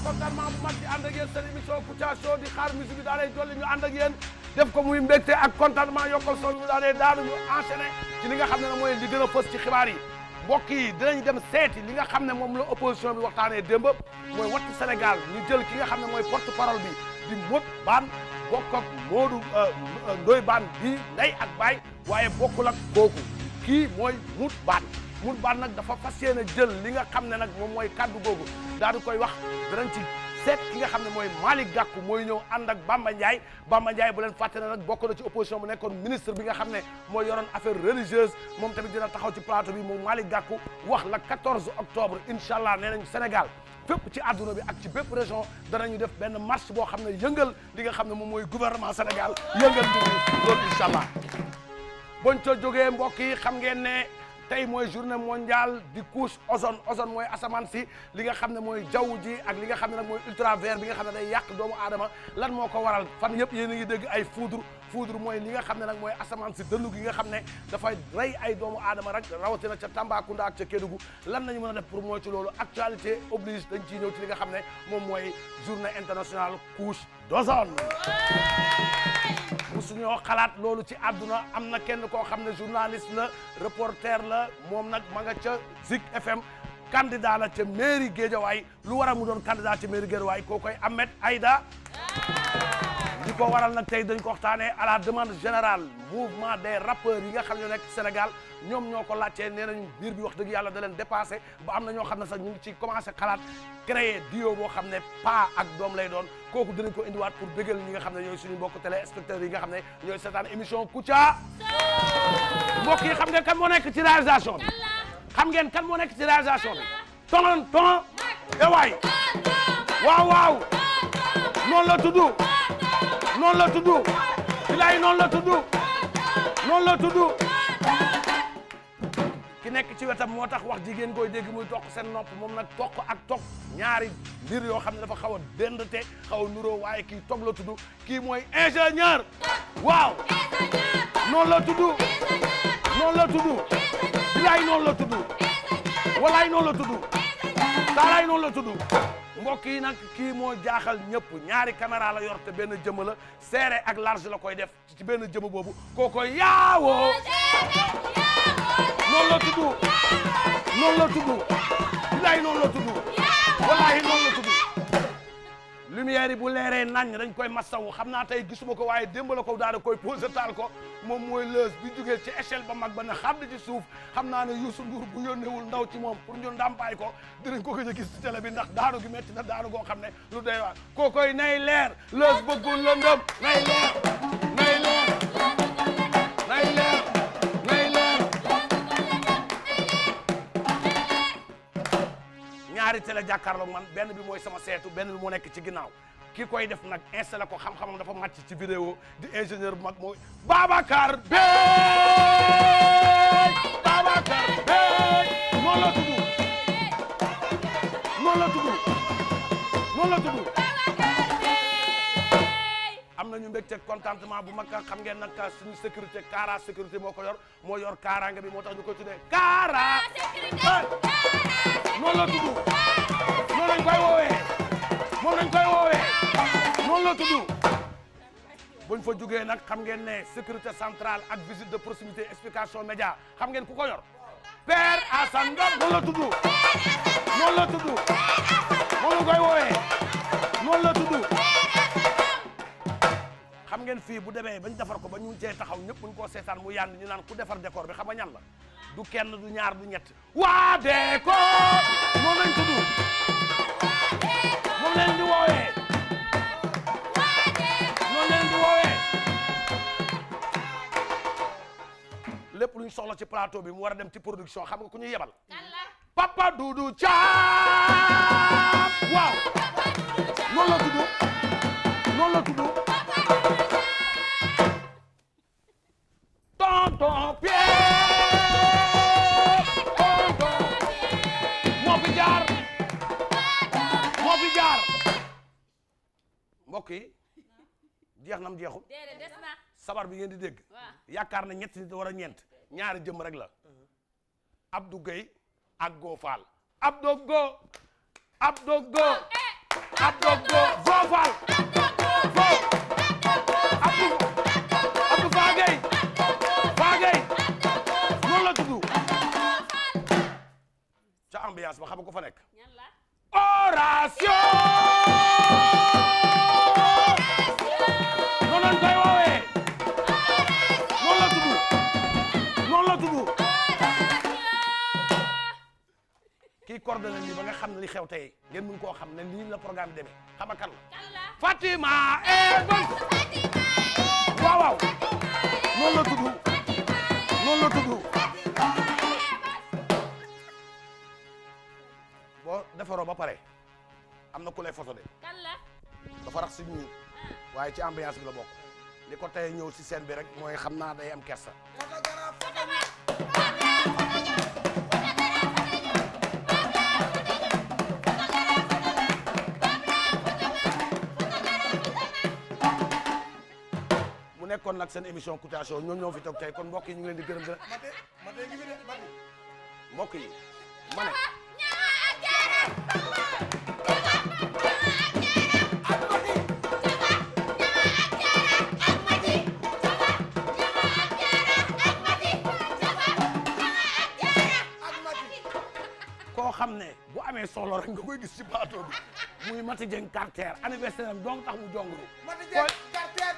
contentement bu mag di ànd ak yéen seen émission Kouthia Show di xaar musique bi daal di dolli ñu ànd ak yéen def ko muy mbégte ak contentement yokkal son bi daal di daanu ñu enchaîné ci li nga xam ne mooy li gën a fës ci xibaar yi mbokk yi dinañ dem seeti li nga xam ne moom la opposition bi waxtaanee démb mooy wattu Sénégal ñu jël ki nga xam ne mooy porte parole bi di Modou Bane bokk ak Modou Ndoye Bane bi ndey ak baay waaye bokkul ak kooku kii mooy Modou Bane nag dafa fas yéene jël li nga xam ne nag moom mooy kaddu googu daal di koy wax danañ ci seet ki nga xam ne mooy Malick Gakou mooy ñëw ànd ak Bamba Ndiaye bu leen fàtte ne nag bokk na ci opposition bu nekkoon ministre bi nga xam ne mooy yoroon affaire religieuse moom tamit dina taxaw ci plateau bi moom Malick Gakou wax la 14 octobre incha allah nee nañu Sénégal fépp ci àdduna bi ak ci bépp région danañu def benn marche boo xam ne yëngal li nga xam ne moom mooy gouvernement Sénégal yëngal mbir mi loolu incha allah boñ ca jógee mbokk yi xam ngeen ne tey mooy journée mondiale di couche ozone mooy asamaan si li nga xam ne mooy jaww ji ak li nga xam ne nag mooy ultravert bi nga xam ne day yàq doomu aadama lan moo ko waral fan yëpp yéen a ngi dégg ay foudre mooy li nga xam ne nag mooy asamaan si dënnu gi nga xam ne dafay rey ay doomu aadama rek rawatina ca Tambacounda ak ca Kédougou lan nañu mën a def pour mooy ci loolu actualité oblige dañ ciy ñëw ci li nga xam ne moom mooy journée internationale couche d'ozone musuñoo xalaat loolu ci àdduna am na kenn koo xam ne journaliste la reporter la moom nag ma nga ca Zik FM candidat la ca mairie Guédiawaye lu waral mu doon candidat ca mairie Guédiawaye koo koy Ahmed Aïda li ko waral nag tey dañ ko waxtaanee à la demande générale mouvement des rappeurs yi nga xam ne nekk Sénégal ñoom ñoo ko laajtee nee nañu biir bi wax dëgg yàlla da leen dépassé ba am na ñoo xam ne sax ñu ngi ci commencé xalaat créer duo boo xam ne pa ak doom lay doon kooku dinañ ko indiwaat pour bégal ñi nga xam ne ñooy suñu mbokk téléspectateurs yi nga xam ne ñooy seetaan émission Kouthia mbokk yi xam ngeen kan moo nekk ci réalisation bi xam ngeen kan moo nekk ci réalisation bi ton waay waaw noonu la tudd bilaay noonu la tudd ki nekk ci wetam moo tax wax jigéen koy dégg muy toq seen nopp moom nag toq ak toq ñaari mbir yoo xam ne dafa xaw a dendte xaw a nuroo waaye kii toog la tudd kii mooy ingénieur waaw noonu la tudd bilaay noonu la tudd walaay noonu la tudd taalaay noonu la tudd mbokk yi nag kii moo jaaxal ñëpp ñaari caméra la yor te benn jëm la serré ak large la koy def ci benn jëm boobu kooko yaawoo noonu la tudd bilaay noonu la tudd wallaahi noonu la tudd lumière yi bu leeree nañ dañ koy masawu xam naa tey gisuma ko waaye démb la ko daal di koy posé taal ko moom mooy lëës bi jógee ci échelle ba mag ba ne xadd ci suuf xam naa ne Youssou Ndour bu yónneewul ndaw ci moom pour ñu ndàmpaay ko dinañ ko gëj a gis ci télé bi ndax daanu gi metti na daanu goo xam ne lu doy waar kookoy nay leer lëës bëggul lëndëm nay leer ñaari télé jàkkaarloog man benn bi mooy sama seetu benn bi moo nekk ci ginnaaw ki koy def nag installé ko xam-xamam dafa màcc ci vidéo di ingénieur bu mag mooy Babacar Bey noonu la tudd am nañu mbégte contentement bu mag xam ngeen nag suñu sécurité Kara sécurité moo ko yor moo yor kaaraange bi moo tax ñu koy tuddee Kara noonu la tudd noonu lañ koy woowee noonu la tudd buñ fa jógee nag xam ngeen ne sécurité centrale ak visite de proximité explication média xam ngeen ku ko yor Père Assane Ngom noonu la tudd moom lañ koy woowee noonu la tudd xam ngeen fii bu demee bañ defar ko ba ñu cee taxaw ñëpp buñ koo seetaan mu yànd ñu naan ku defar décor bi xam nga ñan la du kenn du ñaar du ñett waa décor moom lañ tudd moom leen di woowee lépp luñ soxla ci plateau bi mu war a dem ci production xam nga ku ñuy yebal Papa Doudou Thiam waaw noonu la tudd tonton Pierre moo fi jaar mbokk yi jeex nam jeexul sabar bi ngeen di dégg yaakaar na ñett nit war a ñeent ñaari jëm rek la Abdou Gueye ak Go Fall Abdou Go Abdogo Zofal Abdou Fagay noonu la tudd ca ambiance ba xam ko fa nekk oration noonu lañ koy woowee noonu la tudd kii coordonné lii ba nga xam ne li xew tey ngeen mun koo xam ne lii la programme demee xam nga kan la Fatima Evans waaw waaw noonu la tudd boo defaroo ba pare am na ku lay photo de dafa rax si ñun waaye ci ambiance bi la bokk li ko tey ñëw si scène bi rek mooy xam naa day am kersa mu nekkoon nag seen émission Kouthia Show ñoo fi toog tey kon mbokk yi ñu ngi leen di gërëm mbokk yi ma ne koo xam ne bu amee solo rek nga koy gis ci plateau bi muy Mati Dieng Carter anniversaire am donc tax mu jongru Mati Dieng Carter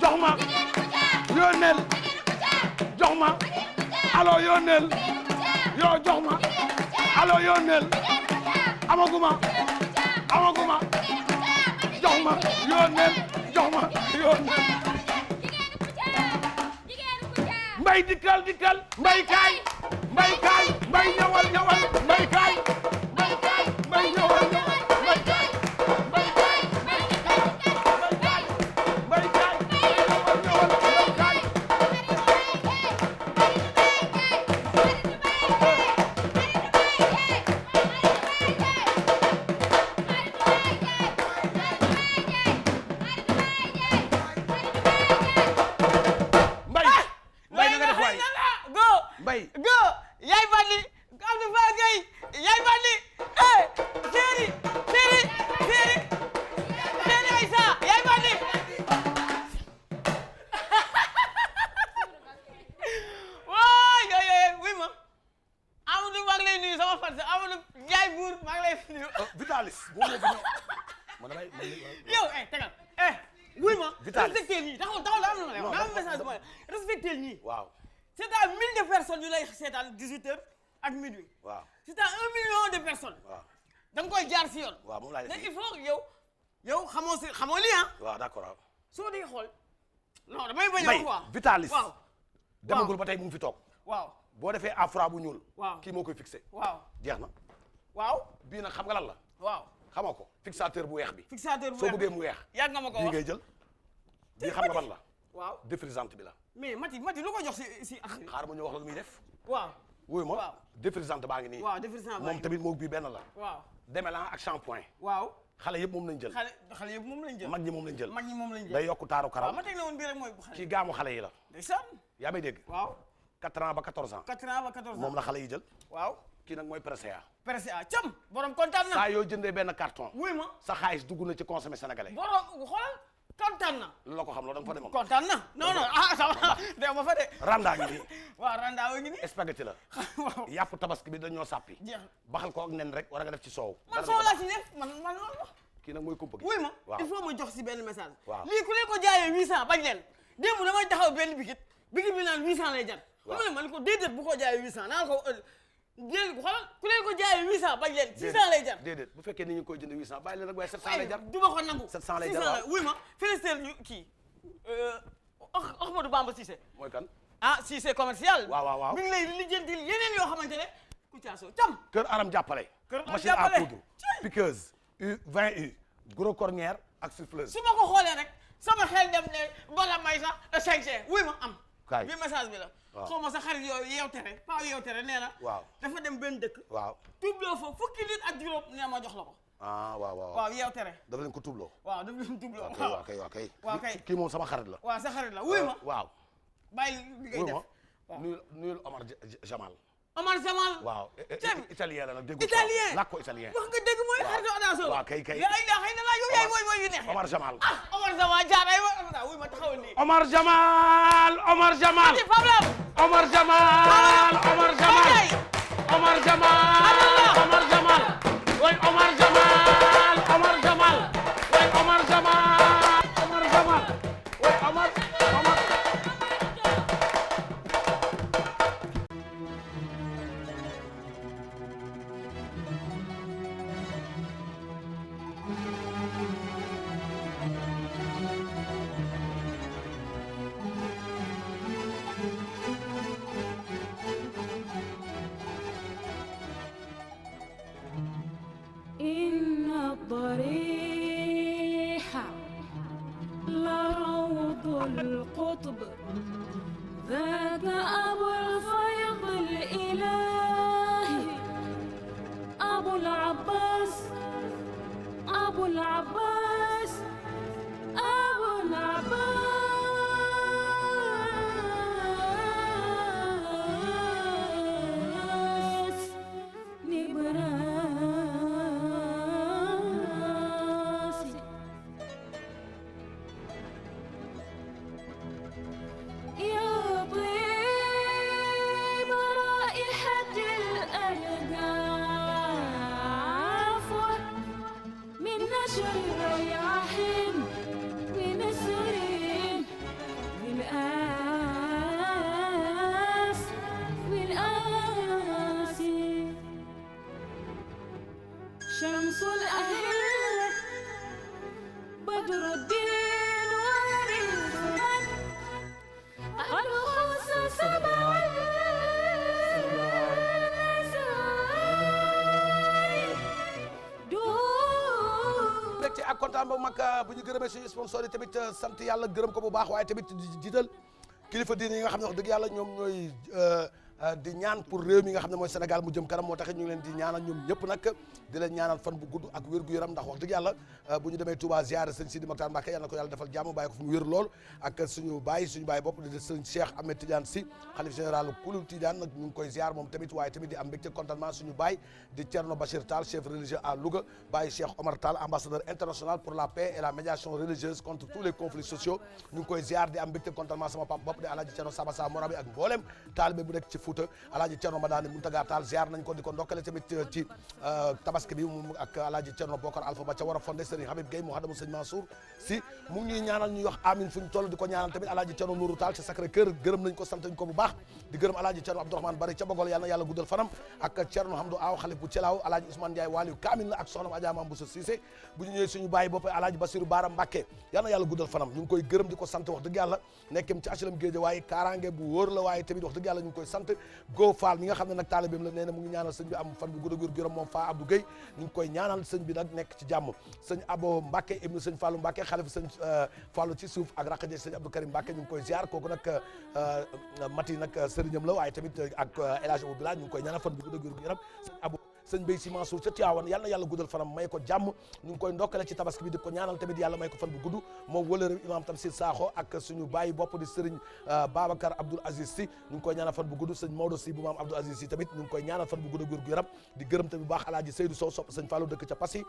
jox ma yónneel jox ma allo yónneel yoo jox ma allo yónneel amaguma jox ma yónneel mbay dikkal mbay kaay mbay ñëwal mbay kaay mbay ñëwal mbay kaay yaay bandi Abdou Fagay yaay bandi chéri Aïssa yaay bandi waay oui ma Amadou maa ngi lay nuyu sama fan Amadou yaay buur maa ngi lay nuyu Vitalis yow tegal oui ma respecté ñi taxaw la am na ma lay message mooy respecté ñi waaw c'est à 1000 de personnes yu lay seetaan 18h ak minuit. waaw c'est à 1 million de personnes. waaw da nga koy jaar si yoon. waaw moom laay def il faut yow xamoo lii ah. waaw d'accord soo dee xool. non damay bañ a wax quoi Vitalis. waaw demagul ba tey mu ngi fi toog. waaw boo defee afra bu ñuul. waaw kii moo koy fixé. waaw jeex na. waaw bii nag xam nga lan la. waaw xamoo ko fixateur bu weex bi. fixateur bu weex soo bëggee mu weex. yàgg nga ma ko wax bii ngay jël. bii xam nga ban la. waaw défrisante bi la. mais Mati lu ko jox si xaar ma ñu wax la lu muy def. waaw wuyu ma défrisante baa ngi nii. waaw défrisante moom tamit moom bii benn la. waaw démêlant ak shampoing. waaw xale yëpp moom lañ jël. xale yëpp moom lañ jël. mag ñi moom lañ jël. day yokk taaru karaw. waaw ma teg na woon bii rek mooy xale. kii gaamu xale yi la. ndeysaan. yaa may dégg. waaw 4 ans ba 14 ans. 4 ans ba 14 ans moom la xale yi jël. waaw kii nag mooy Presea. Presea cam borom kontaan na. saa yoo jëndee benn carton. wuy ma sa xaalis dugg na ci consommé sénégalais. borom xoolal kontaan na. lu la ko xam loo da nga fa demoon. kontaan na non ça va de ma fa de. randa ngi nii. waaw randa wa ngi nii. spaghetti la. waaw yàpp tabaski bi dañoo sàppi. jeex baxal ko ak nen rek war nga def ci soow. man soow laa ci def man loolu. kii nag mooy kumpa gi. wuy ma il faut ma jox si benn message. waaw lii ku leen ko jaayee 800 bañ leen démb damay taxaw benn bikit bi naan 800 lay jar. waaw xam nga man ko déedéet bu ko jaayee 800 naan ko déedéet xoolal ku leen ko jaayee 800 bañ leen 600 lay jar. déedéet bu fekkee ni ñu koy jënd 800 bàyyi leen rek waaye 700 lay jar. du ma ko nangu 700 lay jar waaw wuy ma félicité ñu kii Ahmadou Bamba Cissé. mooy kan. ah Cissé commercial. waaw mi ngi lay lijjantil yeneen yoo xamante ne Kouthia Show cam. Kër Aram jàppale. Kër Aram machine à coudre. piqueuse U20U. gros cornière ak souffleuse. su ma ko xoolee rek sama xel dem ne bala may sax 5G wuy ma am. kaay bi message bi la. waaw xaw ma sa xarit yooyu yeewtere pas yeewtere nee na. waaw dafa dem benn dëkk. waaw tubloo fa fukki nit ak juróom nee ma jox la ko. waaw yeew tere dafa leen ko tubloo waaw dafa leen tubloo waaw kay kii moom sama xarit la waaw sa xarit la wuy ma waaw bàyyi li ngay def nuyul Omar Jamal Omar Jamal waaw italien la nag dégg italien làkk ko italien wax nga dégg mooy xaritu Adaso waaw kay yaa ila xëy na laa yow yaay mooy yu neex Omar Jamal Omar Jamal jaaray wuy ma taxawal nii Omar Jamal Omar Jamal Omar Jamal Omar Jamal Omar Jamal Omar Jamal way Omar Jamal Omar Jamal way Omar Jamal Omar Jamal way Omar إن الضريح لروض القطب ذاك أبو الفيض الإلهي أبو العباس أبو العباس أبو العباس نبراسي يا طيب رائحة الألقاف من نشر رياح ونسر والآس والآس شمس الأهل بدر الدين ورزقا الخص سبع mbégte ak kontaan ba mag bu ñu gërëmee suñu sponsor yi tamit sant yàlla gërëm ko bu baax waaye tamit jiital kilifa diine yi nga xam ne wax dëgg yàlla ñoom ñooy di ñaan pour réew mi nga xam ne mooy Sénégal mu jëm kanam moo tax ñu ngi leen di ñaanal ñoom ñëpp nag di leen ñaanal fan bu gudd ak wér gu yaram ndax wax dëgg yàlla bu ñu demee Touba ziare sëñ Sidi Mokhtar Mbacké yàlla na ko yàlla defal jàmm bàyyi ko fu mu wér lool ak suñu baay bopp di sëñ Cheikh Ahmed Tidiane Sy xalif général kulu Tidiane nag ñu ngi koy ziar moom tamit waaye tamit di am mbégte contentement suñu baay di Thierno Bachir Tall chef religieux à Louga baay Cheikh Omar Tall ambassadeur international pour la paix et la médiation religieuse contre tous les conflits sociaux ñu ngi koy ziar di am mbégte contentement sama papa bopp di Alaaji Thierno Sabasa Morabi ak mboolem taalibe bu nekk ci Fouta Alaaji Thierno Madani Muntaga Tall ziar nañ ko di ko ndokkale tamit ci tabaski bi moom ak Alaaji Thierno Bokar Alpha ba ca war a fondé Serigne Habib Gueye Mouhadamou Sëñ Mansour si mu ngi ñuy ñaanal ñuy wax amin fu ñu toll di ko ñaanal tamit Alaaji Thierno Nourou Tall ci Sacré Cœur gërëm nañ ko sant nañ ko bu baax di gërëm Alaaji Thierno Abdourahmane Bari ca Bogol yàlla na yàlla guddal fanam ak Thierno Hamdou Aw xalif bu Thielaw Alaaji Ousmane Ndiaye Waliou Kamil la ak soxnam Adja Mam Bousso Cissé bu ñu ñëwee suñu bàyyi bopp Alaaji Bassirou Bara Mbacké yàlla na yàlla guddal fanam ñu ngi koy gërëm di ko sant wax dëgg yàlla nekkem ci HLM Guédiawaye waaye kaaraange bu wóor la waaye tamit wax dëgg yàlla ñu ngi koy sant Go Fall mi nga xam ne nag taalibeem la nee na mu ngi ñaanal sëñ bi am fan bu gudd ak wér moom Fa Abdou Gueye ñu ngi koy ñaanal sëñ bi nag nekk ci jàmm sëñ Abo Mbacké ibnu sëñ Fallou Mbacké xalifa sëñ Fallou ci suuf ak raqaje sëñ Abdou Karim Mbacké ñu ngi koy ziar kooku nag Mati nag sëriñam la waaye tamit ak El Hadj Abou Bilal ñu ngi koy ñaanal fan bu gudd ak wér sëñ Abo sëñ Bay Si Mansour ca Tiwaawan yal na yàlla guddal fanam may ko jàmm ñu ngi koy ndokkale ci tabaski bi di ko ñaanal tamit yàlla may ko fan bu gudd moom wëlëram imam Tamsir Sakho ak suñu bàyyi bopp di sëriñ Babacar Abdoul Aziz Si ñu ngi koy ñaanal fan bu gudd sëñ Maodo Si bu maam Abdoul Aziz Si tamit ñu ngi koy ñaanal fan bu gudd ak wér gu yaram di gërëm tamit bu baax Alaaji Seydou Sow sopp sëñ Fallou dëkk ca Passy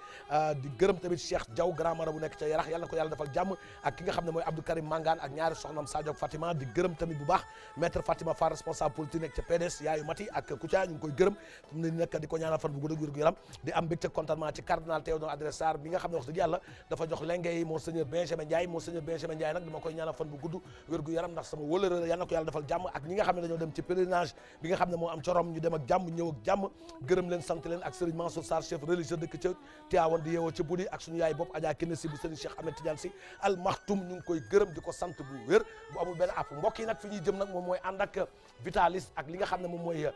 di gërëm tamit Cheikh Diaw grand mara bu nekk ca Yarax yal na ko yàlla defal jàmm ak ki nga xam ne mooy Abdou Karim Mangane ak ñaari soxnam Sadio ak Fatima di gërëm tamit bu baax maître Fatima Fall responsable politique nekk ca PDS yaayu Mati ak Koutia ñu ngi koy gërëm ne nekk di ko ñaanal fan bu gudd ak wér gu yaram di am mbégte contentement ci cardinal Théodore Adrien Sarr bi nga xam ne wax dëgg yàlla dafa jox lenge yi monseigneur Benjamin Ndiaye nag dama koy ñaanal fan bu gudd wér gu yaram ndax sama wóolëre la yal na ko yàlla defal jàmm ak ñi nga xam ne dañoo dem ci pèlerinage bi nga xam ne moo am corom ñu dem ak jàmm ñëw ak jàmm gërëm leen sant leen ak Serigne Mansour Sarr chef religieux dëkk ca Tivaouane di yeewoo ca Budi ak suñu yaay bopp Adja Kine Si bu Serigne Cheikh Ahmed Tidiane Si Al Maktoum ñu ngi koy gërëm di ko sant bu wér bu amul benn app mbokk yi nag fi ñuy jëm nag moom mooy ànd ak Vitalis ak li nga xam ne moom mooy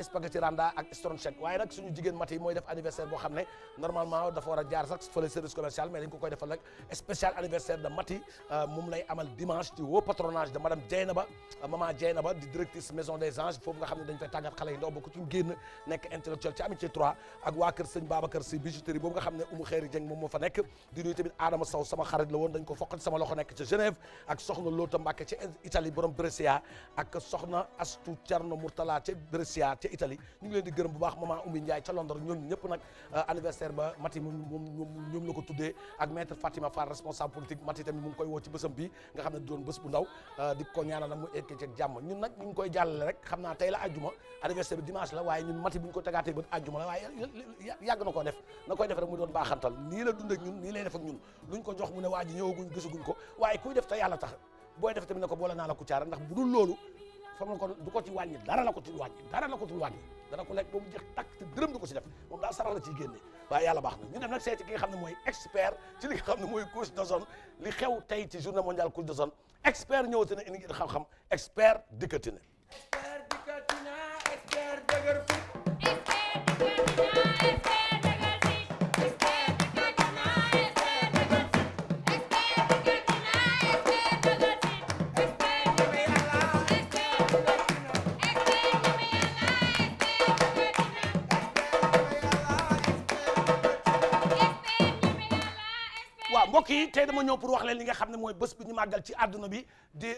spaghetti randa ak stronchek waaye nag suñu suñu jigéen Mati mooy def anniversaire boo xam ne normalement dafa war a jaar sax fële service commercial mais dañ ko koy defal rek spécial anniversaire de Mati moom lay amal dimanche ci haut patronage de madame Dieynaba maman Dieynaba di directrice maison des anges foofu nga xam ne dañ fay tàggat xale yi ndaw ba ku ci génn nekk intellectuel ci amitié 3 ak waa kër sëñ Babacar Sy bijouterie boobu nga xam ne Umu Xeeri Jeng moom moo fa nekk di nuyu tamit Adama Sow sama xarit la woon dañ ko foqati sama loxo nekk ca Genève ak soxna Loota Mbàkke ci Italie borom Brescia ak soxna Astu Cerno Murtala ca Brescia ca Italie ñu ngi leen di gërëm bu baax maman Oumy Ndiaye ca Londres ñoom ñëpp nag anniversaire ba Mati ñoom la ko tuddee ak maître Fatima Fall responsable politique Mati tamit mu ngi koy woo ci bésam bi nga xam ne doon bés bu ndaw di ko ñaanal nag mu egg ci jàmm ñun nag ñu ngi koy jàllale rek xam naa tey la àjjuma anniversaire bi dimanche la waaye ñun Mati bu ñu ko tegaatee ba àjjuma la waaye yàgg na koo def na koy def rek mu doon baaxantal nii la dund ak ñun nii lay def ak ñun luñ ko jox mu ne waa ji ñëwaguñ gisaguñ ko waaye kuy def te yàlla tax booy def tamit ne ko boole naa la Kouthia ndax bu dul loolu fa mu ko du ko ci wàññi dara la ko ci wàññi dara la ko ci wàññi dana ko lekk ba mu jeex takk te dërëm du ko ci def moom daal sarax la ciy génne waaye yàlla baax na ñu def nag seeti ki nga xam ne mooy expert ci li nga xam ne mooy couche d'ozone li xew tey ci journée mondiale couche d'ozone expert ñëwati na indi ngeen xam-xam expert dikkati na expert dëgër fi mbokk yi tey dama ñëw pour wax leen li nga xam ne mooy bés bi ñu màggal ci àdduna bi di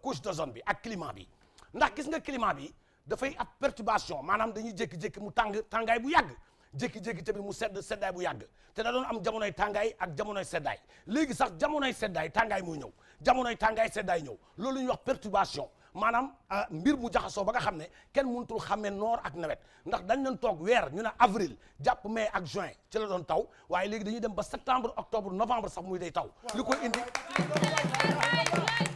couche d'ozone bi ak climat bi ndax gis nga climat bi dafay ab perturbation maanaam dañuy jékki-jékki mu tàngaay bu yàgg jékki-jékki tamit mu seddaay bu yàgg te da doon am jamonoy tàngaay ak jamonoy seddaay léegi sax jamonoy seddaay tàngaay mooy ñëw jamonoy tàngaay seddaay ñëw loolu ñuy wax perturbation maanaam mbir mu jaxasoo ba nga xam ne kenn mënutul xàmmee noor ak nawet ndax dañ doon toog weer ñu ne avril jàpp mai ak juin ci la doon taw waaye léegi dañuy dem ba septembre octobre novembre sax muy day taw li koy indi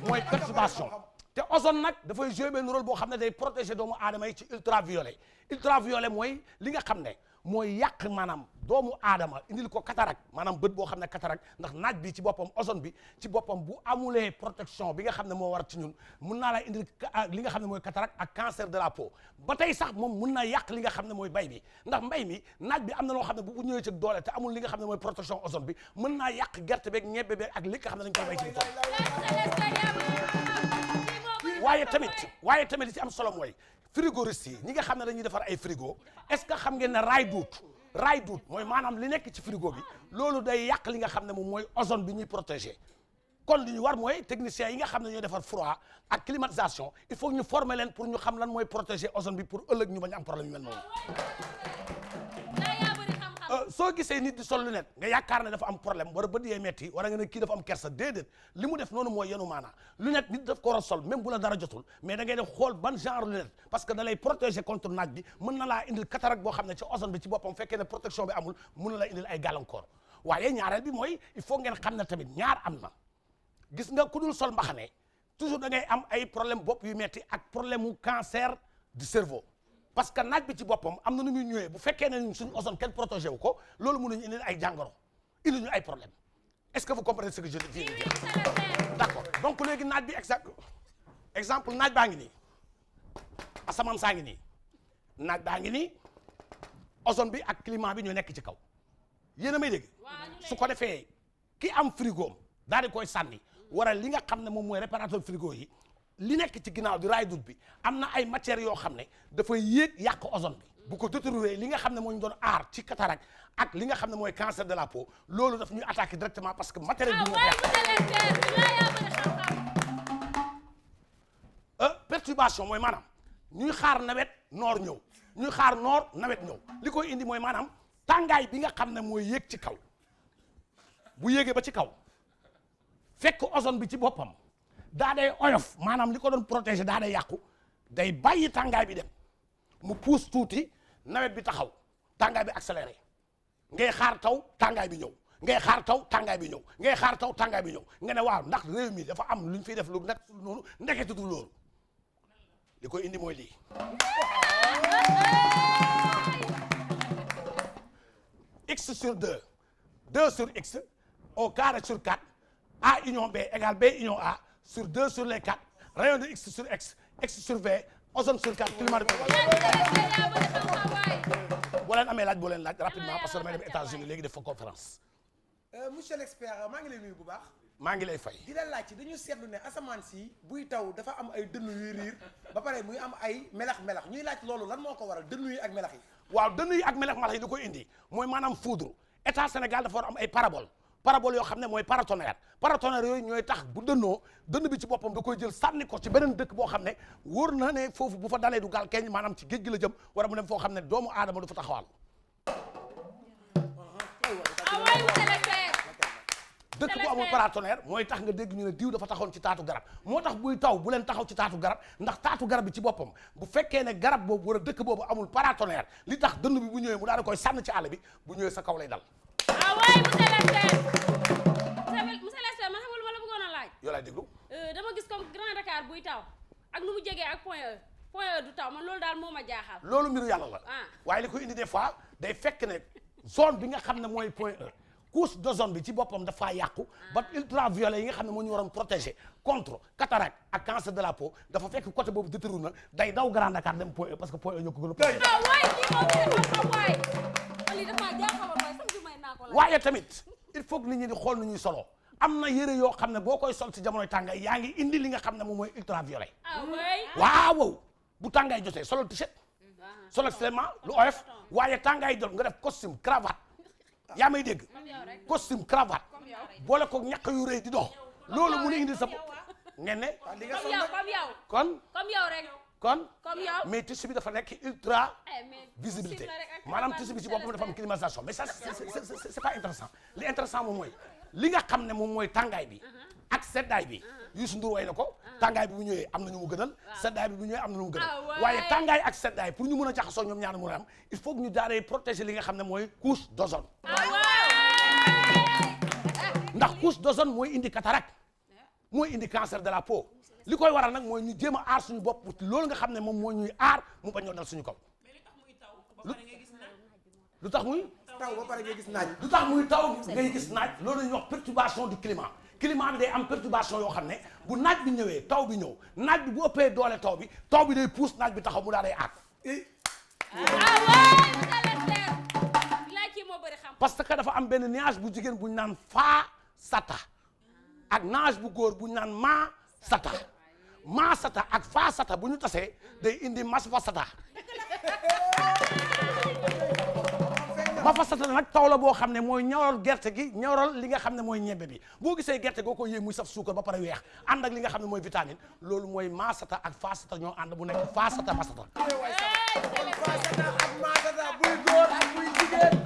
mooy perturbation te ozone nag dafay jouer benn rôle boo xam ne day protéger doomu aadama yi ci ultraviolet mooy li nga xam ne mooy yàq maanaam doomu aadama indil ko cataracte maanaam bët boo xam ne cataracte ndax naaj bi ci boppam ozone bi ci boppam bu amulee protection bi nga xam ne moo war ci ñun mun naa la indil li nga xam ne mooy cataracte ak cancer de la peau ba tey sax moom mun naa yàq li nga xam ne mooy mbay mi ndax mbay mi naaj bi am na loo xam ne bu ñëwee ci doole te amul li nga xam ne mooy protection ozone bi mën naa yàq gerte beeg ñebbe beeg ak li nga xam ne dañ koy bay ci tool waaye tamit li ci am solo mooy frigoriste yi ñi nga xam ne dañuy defar ay frigo est-ce que xam ngeen ne raay duut mooy maanaam li nekk ci frigo bi loolu day yàq li nga xam ne moom mooy ozone bi ñuy protéger kon li ñu war mooy techniciens yi nga xam ne ñooy defar froid ak climatisation il faut ñu former leen pour ñu xam lan mooy protéger ozone bi pour ëllëg ñu bañ am problème yu mel noonu soo gisee nit di sol lunette nga yaakaar ne dafa am problème war a bët yee metti war a nga ne kii dafa am kersa déedéet li mu def noonu mooy yenu maanaa lunette nit daf ko war a sol même bu la dara jotul mais da ngay def xool ban genre lunette parce que da lay protéger contre naaj bi mën na laa indil cataracte boo xam ne ci ozone bi ci boppam fekkee ne protection bi amul mën na la indil ay gàllankoor waaye ñaareel bi mooy il faut ngeen xam ne tamit ñaar am na gis nga ku dul sol mbaxane toujours da ngay am ay problème bopp yu metti ak problème mu cancer du cerveau parce que naaj bi ci boppam am na nu muy ñëwee bu fekkee ne suñu ozone kenn protégé wu ko loolu mënuñu indil ay jàngoro indil ñu ay problème est-ce que vous comprenez ce que je dis d'accord donc léegi naaj bi exemple naaj baa ngi nii asamaan saa ngi nii naaj baa ngi nii ozone bi ak climat bi ñoo nekk ci kaw yéen a may dégg su ko defee ki am frigo daal di koy sànni waral li nga xam ne moom mooy réparateur frigo yi li nekk ci ginnaaw di raay dut bi am na ay matières yoo xam ne dafay yéeg yàq ozone bi bu ko détruire li nga xam ne moo ñu doon aar ci cataracte ak li nga xam ne mooy cancer de la peau loolu daf ñuy attaquer directement parce que matériel bi moo perturbation mooy maanaam ñuy xaar nawet noor ñëw ñuy xaar noor nawet ñëw li koy indi mooy maanaam tàngaay bi nga xam ne mooy yéeg ci kaw bu yéegee ba ci kaw fekk ozone bi ci boppam daa day oyof maanaam li ko doon protéger daa day yàqu day bàyyi tàngaay bi dem mu puus tuuti nawet bi taxaw tàngaay bi accéléré ngay xaar taw tàngaay bi ñëw ngay xaar taw tàngaay bi ñëw ngay xaar taw tàngaay bi ñëw nga ne waaw ndax réew mi dafa am lu ñu fiy def lu nekk noonu ndekete du loolu li koy indi mooy lii x sur 2 2 sur x au carré sur 4 a union b égale b union a sur 2 sur les 4 rayon de x sur x, x sur v, ozone sur 4, climat de boo leen amee laaj boo leen laaj rapidement parce que damay dem États-Unis léegi def fa conférence. monsieur l'expert maa ngi lay nuyu bu baax. maa ngi lay fay. di la laaj ci dañu seetlu ne asamaan si buy taw dafa am ay dënnu yuy riir ba pare muy am ay melax-melax ñuy laaj loolu lan moo ko waral dënnu yi ak melax yi. waaw dënnu yi ak melax yi li koy indi mooy maanaam foudre état Sénégal dafa war am ay parabole yoo xam ne mooy paratonnerre yooyu ñooy tax bu dënn bi ci boppam da koy jël sànni ko ci beneen dëkk boo xam ne wóor na ne foofu bu fa dalee du gaal keñ maanaam ci géej gi la jëm wala mu dem foo xam ne doomu aadama du fa taxawal. dëkk bu amul paratonnerre mooy tax nga dégg ñu ne diw dafa taxoon ci taatu garab moo tax buy taw bu leen taxaw ci taatu garab ndax taatu garab bi ci boppam bu fekkee ne garab boobu wala dëkk boobu amul paratonnerre li tax dënn bi bu ñëwee mu daal di koy sànni ci àll bi bu ñëwee sa kaw lay dal. monsieur l'expert man xam nga lu ma la bëggoon a laaj. yoo laay déglu. dama gis comme Grand Dakar buy taw ak nu mu jegee ak point E du taw man loolu daal moo ma jaaxal. loolu mbiru yàlla la. waaye li koy indi des fois day fekk ne zone bi nga xam ne mooy point E couche d'ozone bi ci boppam dafa yàqu ba ultraviolet yi nga xam ne moo ñu waroon protéger contre cataracte ak cancer de la peau dafa fekk côté boobu détruit na day daw Grand Dakar dem point E parce que point E ñoo ko gën a. waaye tamit il faut que nit ñi di xool nu ñuy solo am na yére yoo xam ne boo koy sol ci jamonoy tàngaay yaa ngi indi li nga xam ne moom mooy ultraviolet. waaw bu tàngaay jotee solol t-shirt solol seulement lu oyof waaye tàngaay jot nga def costume cravate yaa may dégg costume cravate boole ko ñàkk yu rëy di dox loolu mun a indi sa bopp ngeen ne. kon mais tissu bi dafa nekk ultra visibilité maanaam tissu bi ci boppam dafa am climatisation mais ça c'est pas intéressant li intéressant moom mooy li nga xam ne moom mooy tàngaay bi ak seddaay bi Youssou Ndour way na ko tàngaay bi bu ñëwee am na ñu mu gënal seddaay bi bu ñëwee am na ñu mu gënal waaye tàngaay ak seddaay pour ñu mën a jaxasoo ñoom ñaar mu am il faut que ñu daaree protéger li nga xam ne mooy couche d'ozone ndax couche d'ozone mooy indi cataracte mooy indi cancer de la peau li koy waral nag mooy ñu jéem a aar suñu bopp loolu nga xam ne moom moo ñuy aar mu bañ ñoo dal suñu kaw. lu tax muy taw ba pare ngay gis naaj. lu tax muy taw ngay gis naaj loolu la ñuy wax perturbation du climat climat bi day am perturbation yoo xam ne bu naaj bi ñëwee taw bi ñëw naaj bi bu ëppee doole taw bi day pousse naaj bi taxaw mu daal day aar. parce que dafa am benn nuage bu jigéen bu ñu naan faa sata ak nuage bu góor bu ñu naan maa sata maa sata ak faa sata bu ñu tasee day indi mas fa sata ma fa sata nag taw la boo xam ne mooy ñoral gerte gi ñoral li nga xam ne mooy ñebbe bi boo gisee gerte goo ko yéey muy saf suukar ba pare weex ànd ak li nga xam ne mooy vitamine loolu mooy maa sata ak faa sata ñoo ànd bu nekk faa sata ma sata ak maa sata buy góor ak buy jigéen.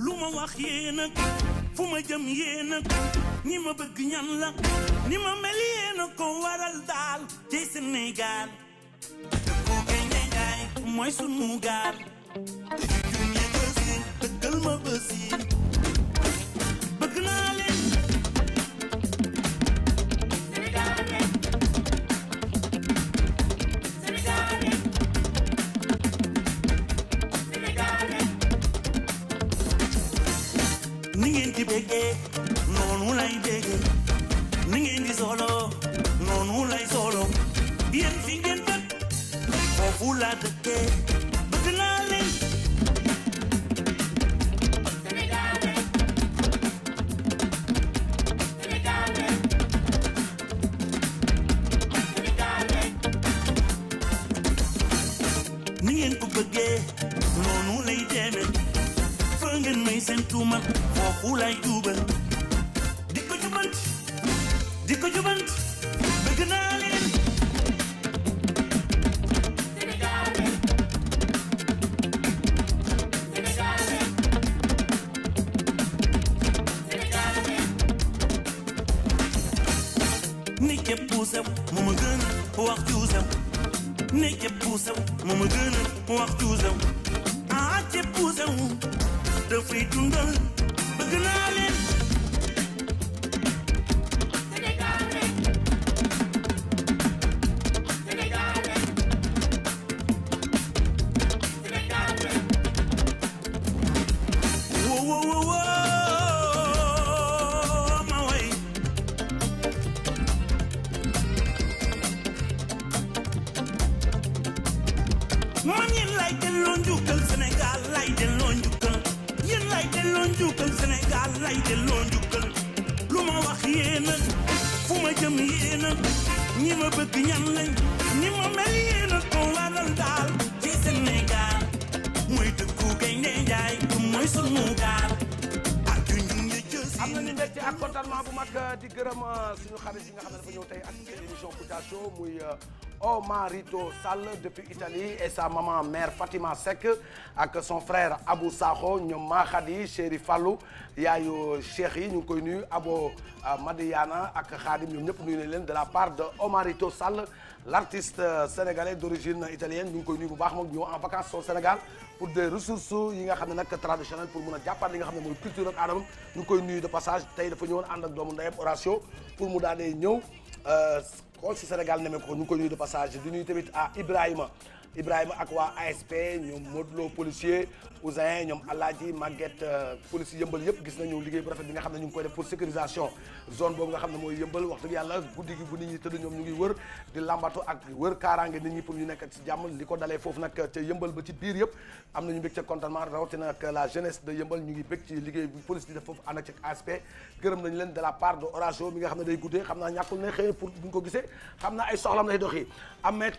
lu ma wax yéen ak fu ma jëm yéen ak ñi ma bëgg ñan la ni ma mel yéen a ko waral daal ci Sénégal dëkku gaynde njaay mooy sunu gaal junñe bësin dëggal ma bësin bëgg naa leen Sénégal foofu laa dëkkee bëgg naa leen ni ngeen ko bëggee noonu lay demee fa ngeen may seen tuuma foofu lay jubal di ko jubant bëgg naa leen ni képp puusam mu ma gën a wax juusam ni képp puusam mu ma gën a wax juusam ah képp puusam dafay dundal bëgg naa leen man yéen lay delloo njukkal Sénégal lay delloo njukkal yéen lay delloo njukkal Sénégal lay delloo njukkal lu ma wax yéena fu ma jëm yéena ñi ma bëgg ñan lañ ñi ma mel yéena ko waral daal ci Sénégal mooy dëkku Gaynde Njaay mooy sunu gaal ak junjun ya jësi am nañu mbégte ak contentement bu mag di gërëm suñu xarit yi nga xam ne dafa ñëw tey ak seen émission Kouthia Show muy Omarito Sall depuis Italie et sa maman mère Fatima Seck ak son frère Abou Sakho ñoom Mahadi Chéri Fallou yaayu Cheikh yi ñu ngi koy nuyu Abo Madiana ak Khadim ñoom ñëpp nuyu nañ leen de la part de Omarito Sall l'artiste sénégalais d'origine italienne ñu ngi koy nuyu bu baax moom ñëw en vacances au Sénégal pour des ressources yi nga xam ne nag traditionnelles pour mun a jàppaat li nga xam ne mooy culture ak aadama ñu ngi koy nuyu de passage tey dafa ñëwoon ànd ak doomu ndeyam Horatio pour mu daal di ñëw xool si Sénégal nemee ko ñu ngi koy nuyu de passage di nuyu tamit à Ibrahima ak waa ASP ñoom Modou Lo policier Ousin ñoom Alaaji Maguette police yëmbal yëpp gis nañu liggéey bu rafet bi nga xam ne ñu ngi koy def pour sécurisation zone boobu nga xam ne mooy yëmbal wax dëgg yàlla guddi gi bu nit ñi tëdd ñoom ñu ngi wër di lambatu ak wër kaaraange nit ñi pour ñu nekk ci jàmm li ko dalee foofu nag ca yëmbal ba ci biir yëpp am nañu mbég ca contentement rawatina ak la jeunesse de yëmbal ñu ngi bég ci liggéey bu police di def foofu ànd ak ci ASP gërëm nañu leen de la part de Horatio mi nga xam ne day guddee xam naa ñàkkul ne xëy pour buñ ko gisee xam naa ay soxlam lay doxi Ahmed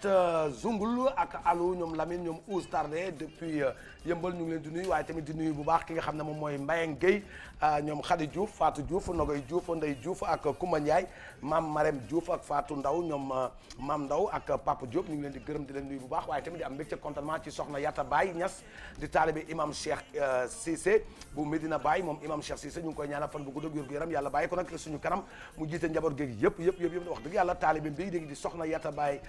Zungul ak Alou ñoom Lamine ñoom Ouz Tardé depuis yëmbal ñu ngi leen di nuyu waaye tamit di nuyu bu baax ki nga xam ne moom mooy Mbayeng Gueye ñoom Khady Diouf Fatou Diouf Nogoy Diouf Ndey Diouf ak Koumba Ndiaye Mam Marème Diouf ak Fatou Ndaw ñoom Mam Ndaw ak Papa Diop ñu ngi leen di gërëm di leen nuyu bu baax waaye tamit di am mbégte contentement ci soxna Yatta Baye Niass di taalibe imam Cheikh Cissé bu Medina Baye moom imam Cheikh Cissé ñu ngi koy ñaanal fan bu gudd ak wér gu yaram yàlla bàyyi ko nag suñu kanam mu jiite njaboot géeg yëpp wax dëgg yàlla taalibe bi dégg di soxna Yatta Baye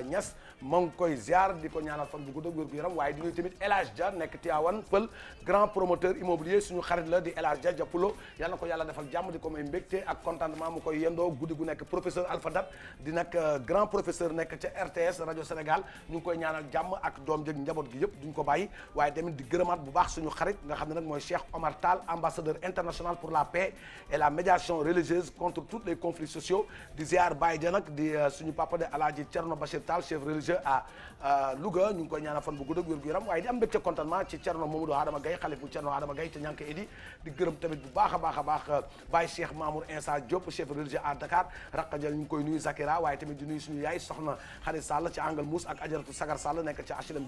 Niass moo ngi koy ziar di ko ñaanal fan bu gudd ak wér gu yaram waaye di nuyu tamit El Hadj Dia nekk Tivaouane Pël grand promoteur immobilier suñu xarit la di El Hadj Dia Diapulo yàlla na ko yàlla defal jàmm di ko may mbégte ak contentement mu koy yendoo guddi gu nekk professeur Alpha Dat di nag grand professeur nekk ca RTS rajo Sénégal ñu ngi koy ñaanal jàmm ak doom jëg njaboot gi yëpp duñ ko bàyyi waaye tamit di gërëmaat bu baax suñu xarit nga xam ne nag mooy Cheikh Omar Tall ambassadeur international pour la paix et la médiation religieuse contre tous les conflits sociaux di ziar Baye Dia nag di suñu papa de Alaaji Thierno Bachir Tall chef religieux à Louga ñu ngi koy ñaanal fan bu gudd ak wér gu yaram waaye di am mbégte contentement ci Thierno Mamadou Adama Gaye xalif bu Thierno Adama Gaye te ñànk edi di gërëm tamit bu baax a baax Baye Cheikh Mamour Insa Diop chef religieux à Dakar Rakajal ñu ngi koy nuyu Zakira waaye tamit di nuyu suñu yaay soxna Xarit Sall ci Angle Mousse ak Ajaratu Sagar Sall nekk ci HLM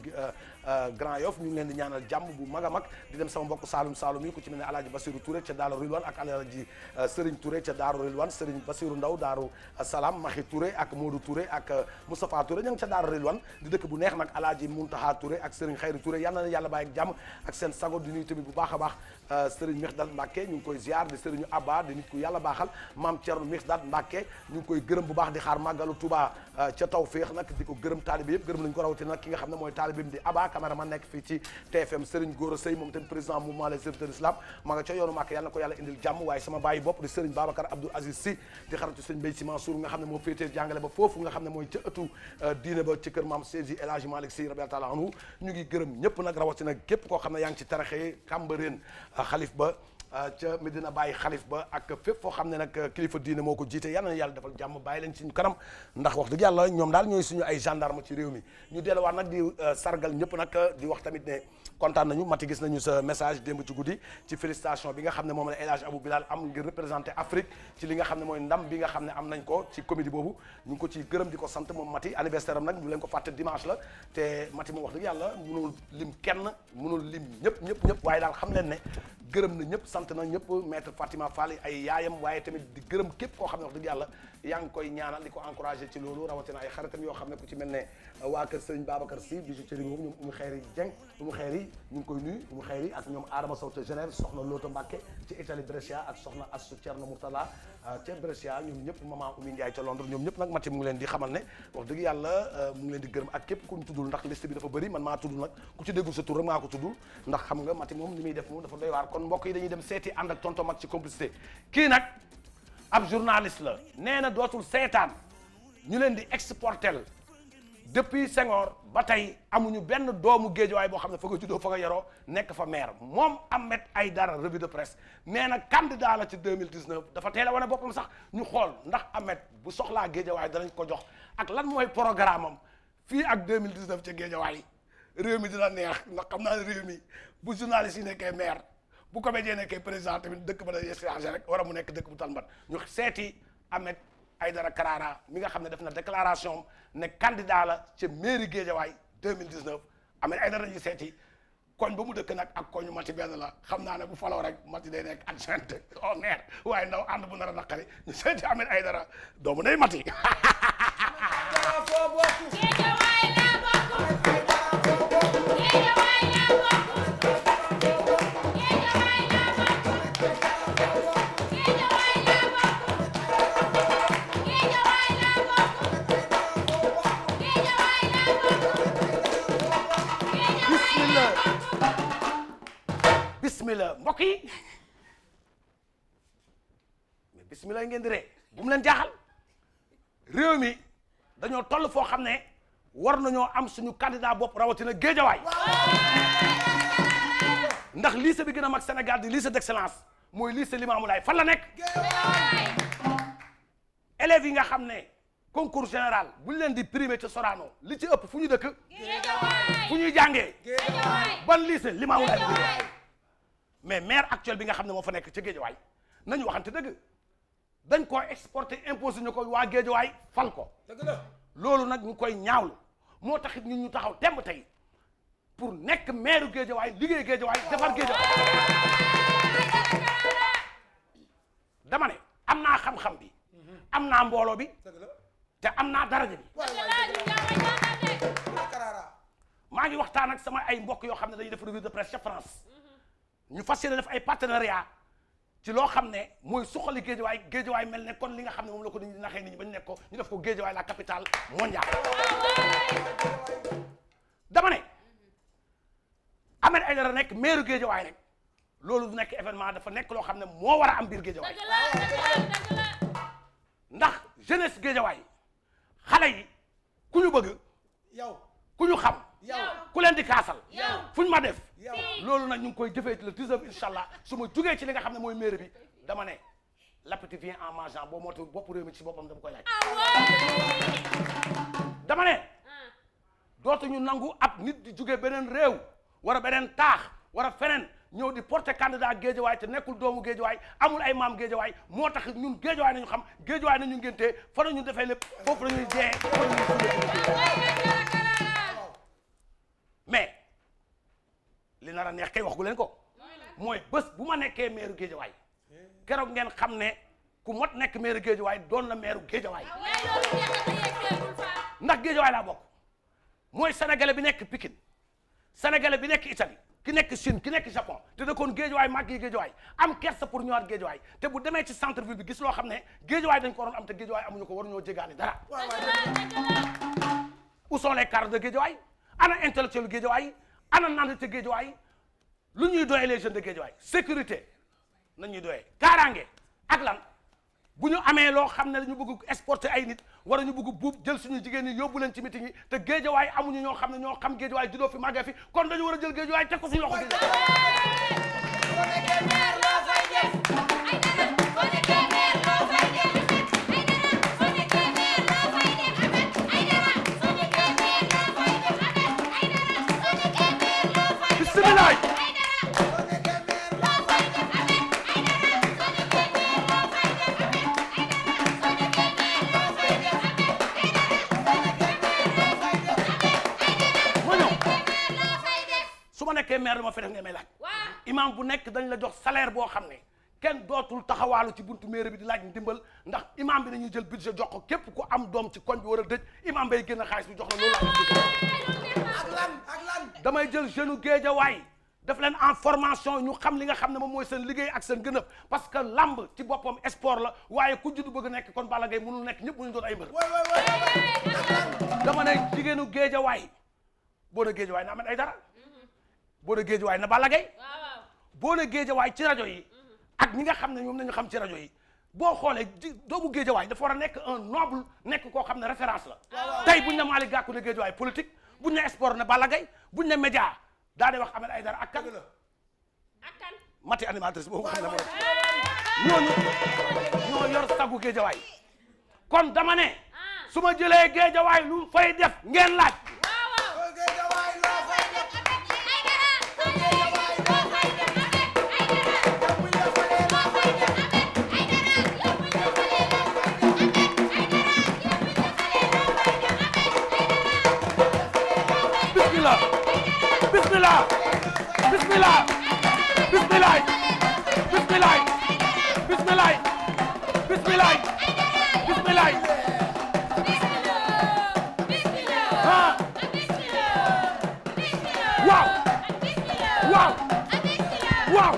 Grand Yoff ñu ngi leen di ñaanal jàmm bu mag a mag di dem sama mbokk Saloum yi ku ci mel ne Alaaji Bassirou Touré ca Daaru Rilwan ak Alaaji Serigne Touré ca Daaru Rilwan Serigne Bassirou Ndaw Daaru Salam Maxi Touré ak Modou Touré ak Moustapha Touré ña ngi ca Daaru Rilwan di dëkk bu neex nag Alaaji Muntaha Touré ak Serigne Khayri Touré yal na yàlla bàyyi ak jàmm ak seen sago di nuyu tamit bu baax a baax Serigne Mexdal Mbacke ñu ngi koy ziar di Serigne Abba di nit ku yàlla baaxal Maam Thierno Mexdal Mbacke ñu ngi koy gërëm bu baax di xaar màggalu Touba ca Tawfeex nag di ko gërëm taalibe yëpp gërëm nañu ko rawatina nag ki nga xam ne mooy taalibeem di Abba cameraman nekk fii ci TFM Serigne Gora Seye moom tamit président mouvement les serviteurs de l'islam maa nga ca yoonu Màkka yàlla na ko yàlla indil jàmm waaye sama bàyyi bopp di Serigne Babacar Abdou Aziz Sy di xaritu Serigne Mbaye Sy Mansour nga xam ne moo féetee jàngale ba foofu nga xam ne mooy ca ëttu diine ba ci kër maam Seydi El Hadji Malick Sy rabbi taala anhu ñu ngi gërëm ñëpp nag rawatina képp koo xam ne yaa ngi ci taraxee Cambérène xalif ba ca Medina Baye xalif ba ak fépp foo xam ne nag kilifa diine moo ko jiite yal na yàlla defal jàmm bàyyi leen suñu kanam ndax wax dëgg yàlla ñoom daal ñooy suñu ay gendarme ci réew mi ñu delluwaat nag di sargal ñëpp nag di wax tamit ne kontaan nañu Mati gis nañu sa message démb ci guddi ci félicitation bi nga xam ne moom la El Hadj Abou Bilal am ngir représenter Afrique ci li nga xam ne mooy ndam bi nga xam ne am nañ ko ci comédie boobu ñu ngi ko ci gërëm di ko sant moom Mati anniversaire am nag ñu leen ko fàtte dimanche la te Mati moom wax dëgg yàlla mënul lim kenn mënul lim ñëpp waaye daal xam leen ne gërëm na ñëpp sant na ñëpp maître Fatima Fall ay yaayam waaye tamit di gërëm képp koo xam ne wax dëgg yàlla yaa ngi koy ñaanal di ko encouragé ci loolu rawatina ay xaritam yoo xam ne ku ci mel ne waa kër Serigne Babacar Sy bijouterie boobu ñoom Umu Xeeri Dieng Umu Xeeri ñu ngi koy nuyu Umu Xeeri ak ñoom Adama Sow te Genève soxna Loota Mbacke ci Italie Brescia ak soxna Astou Thierno Mourtala ca Brescia ñoom ñëpp maman Oumy Ndiaye ca Londres ñoom ñëpp nag Mati mu ngi leen di xamal ne wax dëgg yàlla mu ngi leen di gërëm ak képp ku ñu tuddul ndax liste bi dafa bëri man maa tuddul nag ku ci déggul sa tur rek maa ko tuddul ndax xam nga Mati moom li muy def moom dafa doy waar kon mbokk yi dañuy dem seeti ànd ak tonton Mag ci complicité kii nag ab journaliste la nee na dootul seetaan ñu leen di exportel depuis Senghor ba tey amuñu benn doomu géejawaay boo xam ne fa nga juddoo fa nga yaroo nekk fa maire moom Ahmed Aïdara revue de presse nee na candidat la ci 2019 dafa teel a wane boppam sax ñu xool ndax Ahmed bu soxlaa géejawaay danañ ko jox ak lan mooy programme am fii ak 2019 ca géejawaay réew mi dina neex ndax xam naa ne réew mi bu journaliste yi nekkee maire bu comédien nekkee président tamit dëkk ba day changé rek war a mu nekk dëkk bu talmbat ñu seeti Ahmed Aïdara Karara mi nga xam ne def na déclaration ne candidat la ca mairie Guédiawaye 2019 Ahmed Aïdara ñu seeti koñ ba mu dëkk nag ak koñu Mati benn la xam naa ne bu faloo rek Mati day nekk adjointe au maire waaye ndaw ànd bu nar a naqari ñu seeti Ahmed Aïdara doomu nay Mati bismillah mbokk yi mais bismillah ngeen di ree bu mu leen jaaxal réew mi dañoo toll foo xam ne war nañoo am suñu candidat bopp rawatina Géejawaay ndax lycée bi gën a mag Sénégal di lycée d'excellence mooy lycée Limamoulaye fan la nekk élèves yi nga xam ne concours général bu ñu leen di primé ci Sorano li ci ëpp fu ñu dëkk fu ñuy jàngee ban lycée Limamoulaye mais maire actuel bi nga xam ne moo fa nekk ca Géejawaay nañu waxante dëgg dañ koo exporté imposé ñu ko waa Géejawaay fal ko loolu nag ñu koy ñaawlu moo taxit ñun ñu taxaw temb tey pour nekk maire Géejawaay liggéey Géejawaay defar Géejawaay dama ne am naa xam-xam bi am naa mbooloo bi te am naa daraja bi maa ngi waxtaan ak sama ay mbokk yoo xam ne dañuy def revue de presse ca France ñu fas yéene def ay partenariat ci loo xam ne mooy suqali Géejawaay Géejawaay mel ne kon li nga xam ne moom la ko nit ñi naxee nit ñi ba ñu nekk ko ñu def ko Géejawaay la capitale mondiale dama ne Ahmed Aïdara nekk maire Géejawaay rek loolu du nekk événement dafa nekk loo xam ne moo war a am biir Géejawaay ndax jeunesse Géejawaay xale yi ku ñu bëgg yow ku ñu xam ku leen di kaasal fu ñu ma def yow loolu nag ñu ngi koy jëfee le 19 incha allah su ma jugee ci li nga xam ne mooy maire bi dama ne l'appétit vient en mangeant boo motu bopp réew mi ci boppam dama koy laaj dama ne dootuñu nangu ab nit di jugee beneen réew wala beneen taax wala feneen ñëw di porter candidat Géejawaay te nekkul doomu Géejawaay amul ay maam Géejawaay moo tax ñun Géejawaay nañu xam Géejawaay nañu ngéntee fa nañu defee lépp foofu la ñuy jee mais li nar a neex kay wax gu leen ko mooy bés bu ma nekkee maire Géejawaay keroog ngeen xam ne ku mot nekk maire Géejawaay doon na maire Géejawaay ndax Géejawaay laa bokk mooy sénégalais bi nekk Pikine sénégalais bi nekk Italie ki nekk Chine ki nekk Japon te dëkkoon Géejawaay màgg yi Géejawaay am kersa pour ñëwaat Géejawaay te bu demee ci centre ville bi gis loo xam ne Géejawaay dañ ko waroon am te Géejawaay amuñu ko waruñoo jégaani dara où sont les cadres de Géejawaay ana intellectuel Géejawaay ana nandite Géejawaay lu ñuy doyee les jeunes de Géejawaay sécurité nañuy doyee kaaraange ak lan bu ñu amee loo xam ne dañu bëgg exporter ay nit wala ñu bëgg buub jël suñu jigéen ñi yóbbu leen ci meeting yi te Géejawaay amuñu ñoo xam ne ñoo xam Géejawaay juddoo fi màggee fi kon dañu war a jël Géejawaay teg ko suñu loxo Géejawaay bismillah ma nekkee maire dama fi def nga may laaj imam bu nekk dañ la jox salaire boo xam ne kenn dootul taxawaalu ci buntu maire bi di laaj ndimbal ndax imam bi dañuy jël budget jox ko képp ku am doom ci koñ bi war a dëj imam bay génn xaalis bi jox la loolu ak lan damay jël jeune Guédiawaye def leen en formation ñu xam li nga xam ne moom mooy seen liggéey ak seen gën a parce que lamb ci boppam sport la waaye ku judd bëgg nekk kon Balla Gaye mënul nekk ñëpp mënuñu doon ay mbër dama ne jigéenu Guédiawaye boo na Guédiawaye na amet ay dara boo ne Guédiawaye na Balla Gaye boo ne Guédiawaye ci rajo yi ak ñi nga xam ne ñoom nañu xam ci rajo yi boo xoolee doomu Guédiawaye dafa war a nekk un noble nekk koo xam ne référence la tey buñ ne Malick Gakou ne Guédiawaye politique buñ ne sport ne Balla Gaye buñ ne média daa di wax Ahmed Aïdara ak kan mati animatrice boobu xam ne ñooñu ñoo yor sagu Guédiawaye kon dama ne su ma jëlee Guédiawaye lu mu fay def ngeen laaj bismillah bismillah bismillah bismillah bismillah bismillah bismillah waaw waaw waaw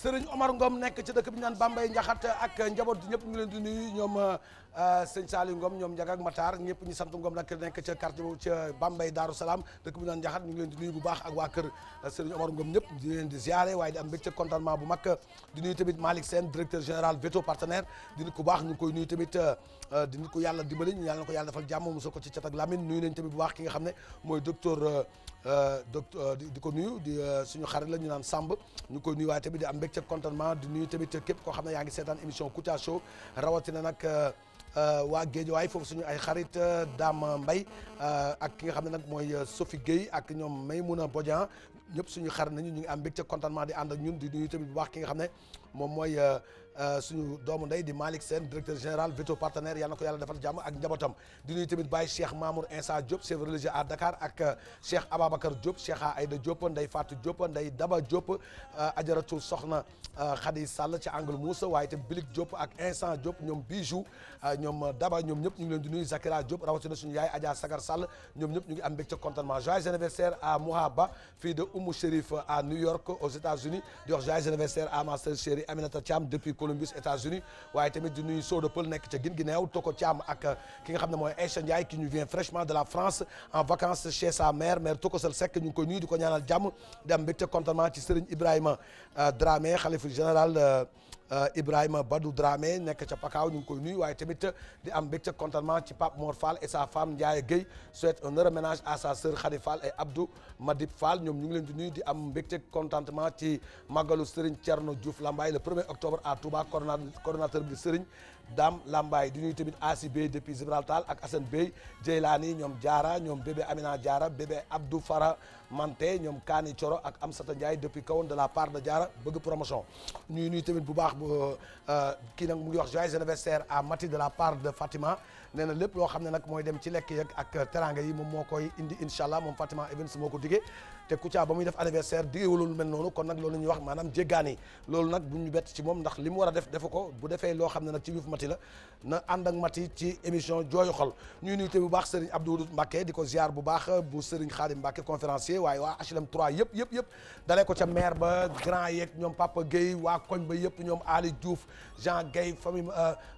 Sëriñ Omar Ngom nekk ci dëkk bi ñu naan Bambey Njaxat ak njaboot gi ñëpp ñu ngi leen di nuyu ñoom sëñ Saliou Ngom ñoom Ndiaga ak Matar ñëpp ñu sant Ngom nag nekk ca quartier boobu ca Bambey Daaru Salaam dëkk bi ñu naan Njaxat ñu ngi leen di nuyu bu baax ak waa kër Sëriñ Omar Ngom ñëpp di leen di ziare waaye di am mbégte contentement bu mag di nuyu tamit Malick Sène directeur général Veto partenaire di nit ku baax ñu ngi koy nuyu tamit di nit ko yàlla dimbali ñu yàlla na ko yàlla defal jàmm musal ko ci cat ak lamine nuyu nañ tamit bu baax ki nga xam ne mooy docteur di ko nuyu di suñu xarit la ñu naan Samb ñu koy nuyu waaye tamit di am mbégte contentement di nuyu tamit képp koo xam ne yaa ngi seetaan émission Kouthia Show rawatina nag waa Guédiawaye foofu suñu ay xarit Dame Mbaye ak ki nga xam ne nag mooy Sophie Gueye ak ñoom Maymouna Bodian ñëpp suñu xarit nañu ñu ngi am mbégte contentement di ànd ak ñun di nuyu tamit bu baax ki nga xam ne moom mooy suñu doomu ndey di Malick Sène directeur général Veto partenaire yàlla na ko yàlla defal jàmm ak njabootam di nuyu tamit Baye Cheikh Mamour Insa Diop chef religieux à Dakar ak Cheikh Ababacar Diop Cheikh Aïda Diop Ndeye Fatou Diop Ndeye Daba Diop Ajaratu Soxna Khady Sall ci angle Moussa waaye tamit Bilik Diop ak Insa Diop ñoom Bijou ñoom Daba ñoom ñëpp ñu ngi leen di nuyu Zakira Diop rawatina suñu yaay Adja Sagar Sall ñoom ñëpp ñu ngi am mbégte contentement joyeux anniversaire à Mouhaba fille de Oumou Chérif à New York aux États-Unis di wax joyeux anniversaire à ma sœur chérie Aminata Thiam depuis Columbus États-Unis waaye tamit di nuyu Sow de Peul nekk ca Guinguinéo Toko Thiam ak ki nga xam ne mooy Aïcha Ndiaye qui nous vient fraîchement de la France en vacances chez sa mère Toko Sel Seck ñu ngi koy nuyu di ko ñaanal jàmm di am mbégte contentement ci Serigne Ibrahima Dramé xalifa général Ibrahima Badou Dramé nekk ca Pakaaw ñu ngi koy nuyu waaye tamit di am mbégte contentement ci Pape Mor Fall et sa femme Ndiaye Gueye souhaite un heureux ménage à sa sœur Khady Fall et Abdou Madib Fall ñoom ñu ngi leen di nuyu di am mbégte contentement ci màggalu Serigne Thierno Diouf Lambaye le 1er octobre à Touba coordonnateur bi Serigne Dame Lambaye di nuyu tamit Asi Bey depuis Gibraltar ak Assane Bey Jeylani ñoom Diarra ñoom bébé Amina Diarra bébé Abdou Fara Manté ñoom Kani Thioro ak Amsata Ndiaye depuis kawoon de la part de Diarra bëgg promotion ñuy nuyu tamit bu baax kii nag mu ngi wax joyeux anniversaire à Mati de la part de Fatima nee na lépp loo xam ne nag mooy dem ci lekk yeeg ak teranga yi moom moo koy indi incha allah moom Fatima Evans moo ko diggee te Kouthia ba muy def anniversaire diggéewul lu mel noonu kon nag loolu ñuy wax maanaam jéggaani loolu nag bu ñu bett ci moom ndax li mu war a def defu ko bu defee loo xam ne nag ci yëfu Mati la na ànd ak Mati ci émission jooyu xol ñuy nuyu te bu baax Serigne Abdou Mbacké di ko ziar bu baax bu Serigne Khadim Mbacké conférencier waaye waa HLM 3 yëpp dalee ko ca maire ba grand yeeg ñoom Papa Gueye waa koñ ba yëpp ñoom Ali Diouf Jean Gueye famille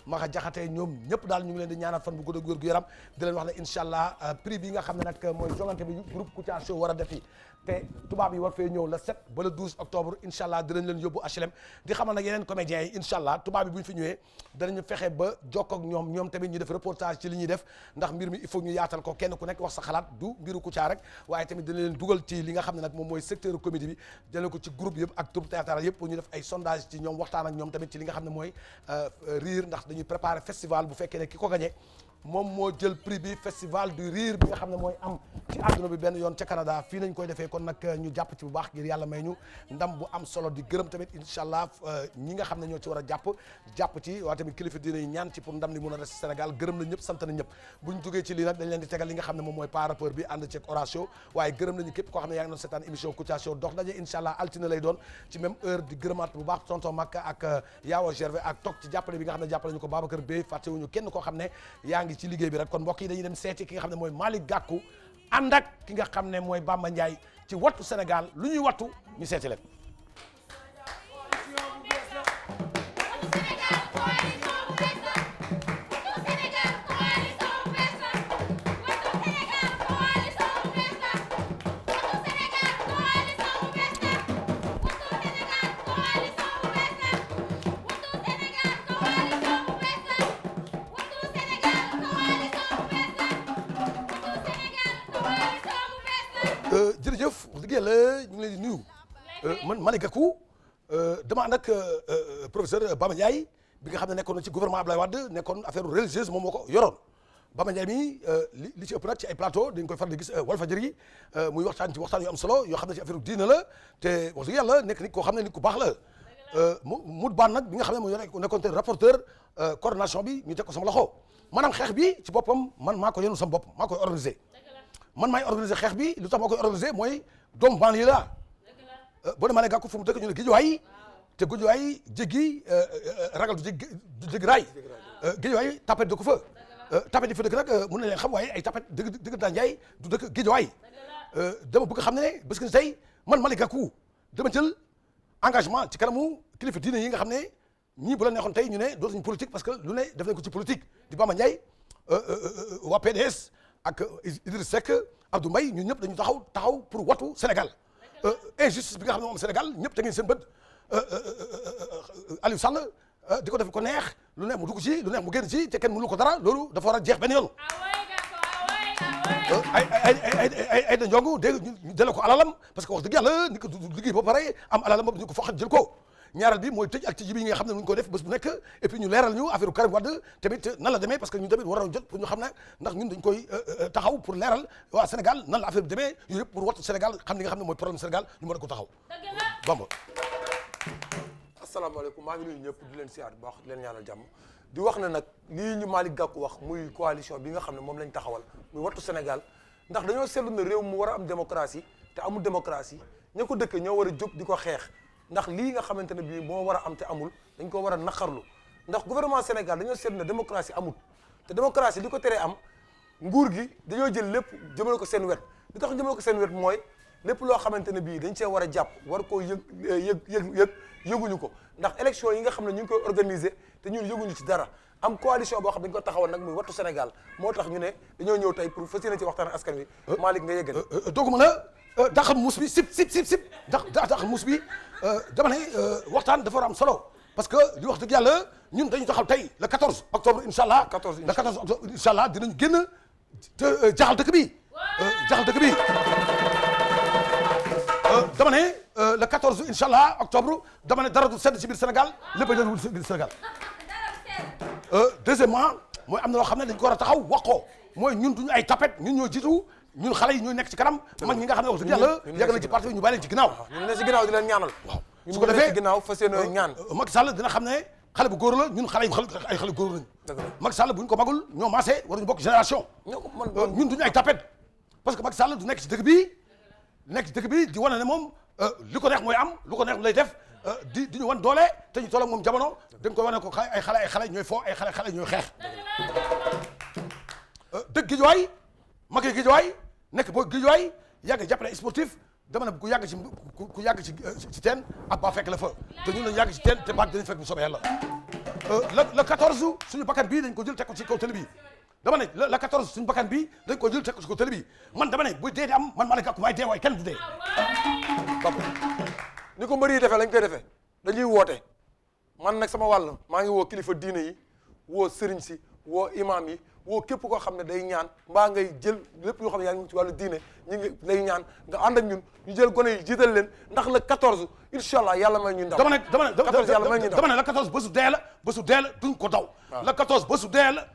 Maxa Jaxate ñoom ñëpp daal ñu ngi leen di ñaanal fan bu gudd ak wér gu yaram di leen wax ne incha allah prix bi nga xam ne nag mooy jongante bi groupe Kouthia Show war a def te tubaab yi war fee ñëw le 7 ba le 12 octobre incha allah dinañ leen yóbbu HLM di xamal nag yeneen comédiens yi incha allah tubaab yi bu ñu fi ñëwee danañu fexe ba jokkoo ak ñoom tamit ñu def reportage ci li ñuy def ndax mbir mi il faut ñu yaatal ko kenn ku nekk wax sa xalaat du mbiru Kouthia rek waaye tamit dina leen dugal ci li nga xam ne nag moom mooy secteur comédie bi jëlee ko ci groupe yëpp ak troupe théâtrale yëpp pour ñu def ay sondage ci ñoom waxtaan ak ñoom tamit ci li nga xam ne mooy rire ndax dañuy préparer festival bu fekkee ne ki ko gagné moom moo jël prix bi festival du rire bi nga xam ne mooy am ci àdduna bi benn yoon ca Canada fii lañ koy defee kon nag ñu jàpp ci bu baax ngir yàlla may ñu ndam bu am solo di gërëm tamit incha allah ñi nga xam ne ñoo ci war a jàpp ci waaye tamit kilifa diine yi ñaan ci pour ndam li mun a des Sénégal gërëm na ñëpp sant na ñëpp buñ jógee ci lii nag dañ leen di tegal li nga xam ne moom mooy par rapport bi ànd ceeg Horatio waaye gërëm nañu képp koo xam ne yaa ngi doon seetaan émission Kouthia Show dox daje incha allah altine lay doon ci même heure di gërëmaat bu baax tonton Makka ak Yaawa Gervais ak toog ci jàppale bi nga xam ne jàppale ñu ko Babacar Bey fàttewuñu kenn koo xam ne yaa ngi ci liggéey bi rek kon mbokk yi dañuy dem seeti ki nga xam ne mooy Malick Gakou ànd ak ki nga xam ne mooy Bamba Ndiaye ci wattu Sénégal lu ñuy wattu ñu seeti leen jërëjëf wax dëgg yàlla ñu ngi leen di nuyu man Malick Gakou dama ànd ak professeur Bamba Ndiaye bi nga xam ne nekkoon na ci gouvernement Abdoulaye Wade nekkoon affaire religieuse moom moo ko yoroon Bamba Ndiaye mi li ci ëpp nag ci ay plateau dañ koy faral di gis Walfadjri muy waxtaan ci waxtaan yu am solo yoo xam ne ci affaire diine la te wax dëgg yàlla nekk nit koo xam ne nit ku baax la mu baan nag bi nga xam ne moo nekkoon te rapporteur coordination bi ñu teg ko sama loxo maanaam xeex bi ci boppam man maa ko yenu sama bopp maa koy organisé man maay organiser xeex bi lu tax maa koy organiser mooy doomu banlieue la boo demee Malick Gakou fu mu dëkk ñu ne Guédiawaye te Guédiawaye jéggi ragal du jéggi raay Guédiawaye tapet dëkk fa tapet yi fa dëkk nag mën na leen xam waaye ay tapet dëgg daa Ndiaye du dëkk Guédiawaye dama bëgg xam ne parce que tey man Malick Gakou dama jël engagement ci kanamu kilifa diine yi nga xam ne ñii bu la neexoon tey ñu ne dootuñu politique parce que lu ne def nañ ko ci politique di Bamba Ndiaye waa PDS ak Idriss Seck Abdou Mbaye ñun ñëpp dañu taxaw pour watu Sénégal injustice bi nga xam ne moom Sénégal ñëpp teg nañ seen bët Aliou Sall di ko def ko neex lu neex mu dugg ci lu neex mu génn ci te kenn mënu ko dara loolu dafa war a jeex benn yoon ay da njongu dégg ñu delloo ko alalam parce que wax dëgg yàlla ni ko liggéey ba pare am alalam boobu ñu ko foxat jël ko ñaareel bi mooy tëj ak tëj bi nga xam ne ñu ko def bés bu nekk et puis ñu leeral ñu affaire Karim Wade tamit nan la demee parce que ñun tamit war nañu jot pour ñu xam ne ndax ñun dañ koy taxaw pour leeral waa Sénégal nan la affaire bi demee yooyu yëpp pour wattu Sénégal xam li nga xam ne mooy problème Sénégal ñu mën a ko taxaw Bamba. asalaamaaleykum maa ngi nuyu ñëpp di leen siyaar bu baax di leen ñaanal jàmm di wax ne nag lii ñu Malick Gakou wax muy coalition bi nga xam ne moom lañ taxawal muy wattu Sénégal ndax dañoo seetlu ne réew mu war a am démocratie te amul démocratie ña ko dëkk ñoo war a jóg di ko xeex ndax lii nga xamante ne bii moo war a am te amul dañ ko war a naqarlu ndax gouvernement Sénégal dañoo seetlu ne démocratie amul te démocratie li ko teree am nguur gi dañoo jël lépp jëmale ko seen wet li tax jëmale ko seen wet mooy lépp loo xamante ne bii dañ see war a jàpp war koo yëguñu ko ndax élection yi nga xam ne ñu ngi koy organiser te ñun yëguñu ci dara am coalition boo xam ne dañ ko taxawal nag muy wattu Sénégal moo tax ñu ne dañoo ñëw tey pour fas yéene ci waxtaan ak askan wi Malick nga yëggal dooguma la daxal muus bi sip daxal muus bi dama ne waxtaan dafa war a am solo parce que li wax dëgg yàlla ñun dañu taxaw tey le 14 octobre incha allah le 14 octobre incha allah dinañ génn te jaxal dëkk bi dama ne le 14 incha allah octobre dama ne dara du sedd ci biir Sénégal lépp a wul ci biir Sénégal deuxièmement mooy am na loo xam ne dañ ko war a taxaw wax ko mooy ñun duñu ay tapet ñun ñoo jiitu ñun xale yi ñooy nekk ci kanam mag ñi nga xam ne wax dëgg yàlla yàgg na ci parti bi ñu bàyyi leen ci ginnaaw ñu ne ci ginnaaw di leen ñaanal waaw su ko defee ci ginnaaw fas yéene ñaan Macky Sall dina xam ne xale bu góor la ñun xale ay xale góor lañu Macky Sall bu ñu ko magul ñoo maasee waruñu bokk génération ñun duñu ay tapet parce que Macky Sall du nekk ci dëkk bi nekk ci dëkk bi di wane ne moom li ko neex mooy am lu ko neex lay def di ñu wan doole te ñu toll ak moom jamono dañ koy wane ko ay xale ñooy foo ay xale ñooy xeex dëkk Guédiawaye magi Guédiawaye nekk boo Guédiawaye yàgg jàppale sportif dama ne ku yàgg ci teen ak ba fekk la fa te ñun lañu yàgg ci teen te baag dinañ fekk bu soobee yàlla le 14 suñu bakkan bii dañ ko jël teg ko ci kaw télé bi dama ne le 14 suñu bakkan bii dañ ko jël teg ko ci kaw télé bi man dama ne bu dee di am man Malick Gakou maay dee waaye kenn du dee ni ko mbëri yi defee lañ koy defee dañuy woote man nag sama wàll maa ngi woo kilifa diine yi woo sëriñ si woo imam yi woo képp koo xam ne day ñaan mbaa ngay jël lépp yoo xam ne yaa ngi ci wàllu diine ñu ngi lay ñaan nga ànd ak ñun ñu jël gone yi jiital leen ndax le 14 incha allah yàlla may ñu ndam. dama ne 14 yàlla may ñu ndam dama ne le 14 bésu dee la duñ ko daw. le 14 bésu dee la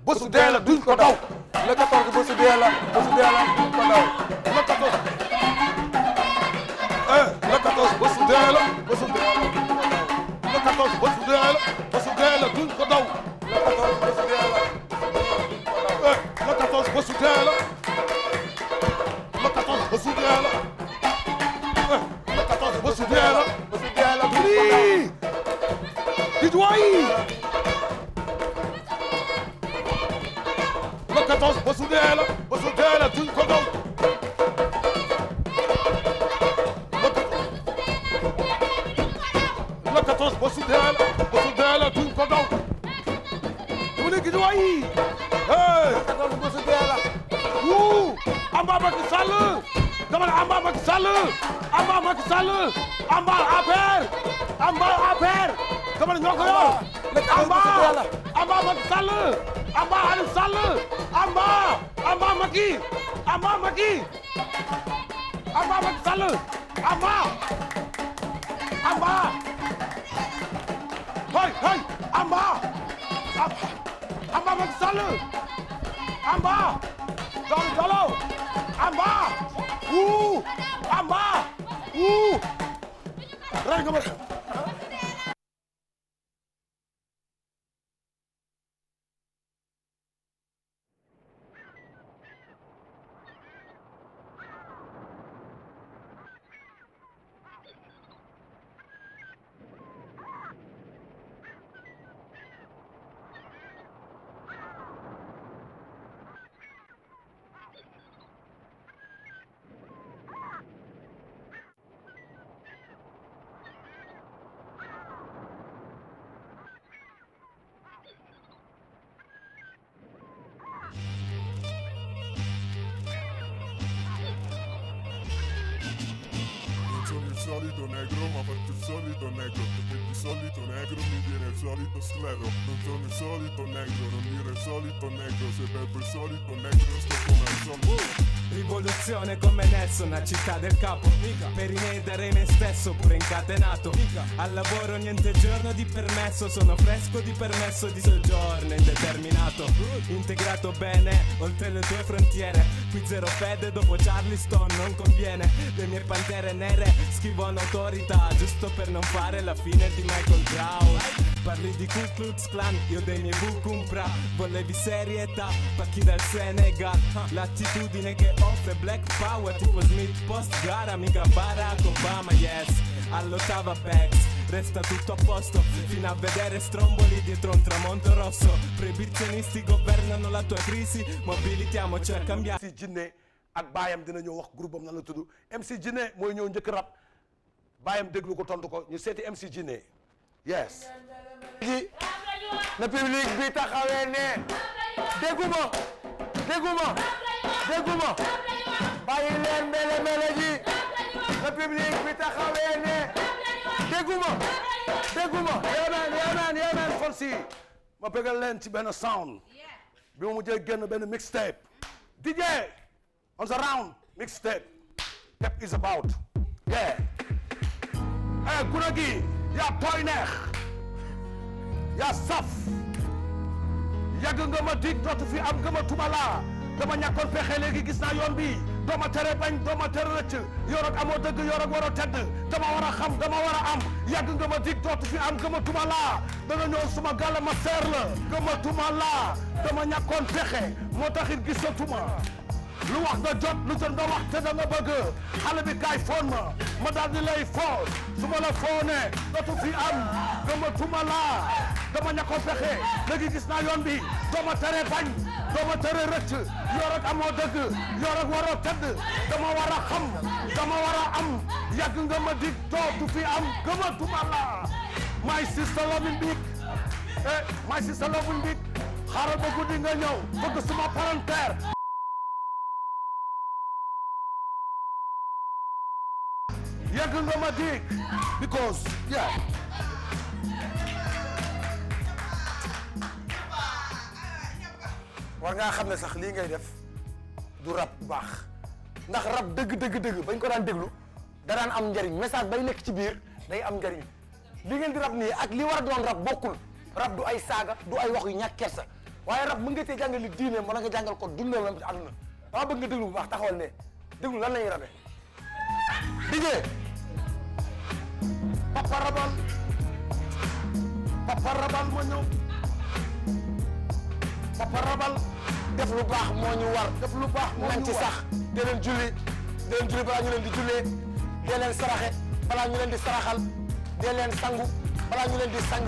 duñ ko daw. le 14 bésu dee la duñ ko daw. le 14 bésu dee la bésu dee la le 14 bésu dee la duñ ko daw. le 14 bésu dee la. le 14 bésu dee la le 14 bésu dee la le 14 bésu dee la bésu dee la lii Guédiawaye le 14 bésu dee la duñ ko daw le 14 bésu dee la duñ ko daw mu ne Guédiawaye wuu amba Macky Sall dama ne amba Macky Sall amba APR dama ne ñoo ko yor amba Macky Sall amba Aliou Sall amba Macky Sall amba hey amba Macky Sall amba Dolo amba rey nga ma solito negro, ma faccio il solito negro, perché di solito negro mi viene il solito sclero. Non sono il solito negro, non dire il solito negro, se bevo il solito negro sto come al solito. Rivoluzione come Nelson, a città del capo. Per rimedere me stesso, pure incatenato. Al lavoro niente giorno di permesso, sono fresco di permesso di soggiorno indeterminato. Integrato bene, oltre le tue frontiere. Qui zero fede, dopo Charleston non conviene. Le mie pantere nere scrivono autorità, giusto per non fare la fine di Michael Brown. Parli di Ku Klux Klan, io dei miei Bukumpra. Volevi serietà, pacchi dal Senegal. L'attitudine che offre Black Power, tipo Smith post gara, mica Barack Obama, yes. All'ottava Bex, resta tutto a posto, fino a vedere stromboli dietro un tramonto rosso. Proibizionisti governano la tua crisi, mobilitiamoci a cambiare. MC Jinne ak baayam dina ñëw wax groupe am nan la tudd MC Jinne mooy ñëw njëkk rap baayam déglu ko tontu ko ñu seeti MC Jinne yes. na public bi taxawee ne dégguma bàyyi leen mele ji na public bi taxawee ne dégguma yéenaan fol si ma bëggal leen ci benn sound bi ma mujjee génn benn mixtape DJ on the round mixtape tep is about yeah guna gi yaa tooy neex yaa saf yàgg nga ma dig dootu fi am nga ma tubala dama ñàkkoon pexe léegi gis naa yoon bi dooma tere bañ dooma tere rëcc yor ak amoo dëgg yor ak waroo tedd dama war a xam dama war a am yàgg nga ma dig dootu fi am nga ma tubala da nga ñëw suma gàlla ma seer la nga ma tubala dama ñàkkoon pexe moo taxit gisatuma lu wax nga jot lu jot nga wax te da nga bëgg xale bi kaay foon ma daal di lay foon su ma la foonee dootu fi am dama tuma laa dama ñàkk a fexe léegi gis naa yoon bi doo ma tere bañ doo ma tere rëcc yoo rek amoo dëgg yoo rek waroo tëdd dama war a xam dama war a am yàgg nga ma dig dootu fi am dama tuma laa my sister loving big my sister loving big xaaral ba guddi nga ñëw bëgg suma palanteer yàgg nga ma dig because yeah war ngaa xam ne sax lii ngay def du rap bu baax ndax rap dëgg bañ ko daan déglu da daan am njariñ message bay nekk ci biir day am njariñ li ngeen di rap nii ak li war a doon rap bokkul rap du ay saaga du ay wax yu ñàkk kersa waaye rap mën nga cee jàngal li diine mën nga jàngal ko dundal la ci àdduna dama bëgg nga déglu bu baax taxawal ne déglu lan lañuy rabe dijee papa rabal ma ñëw papa rabal def lu baax moo ñu war def lu baax moo nañ ñu ci war sax dee leen julli balaa ñu leen di jullee dee leen saraxe balaa ñu leen di saraxal dee leen sangu balaa ñu leen di sang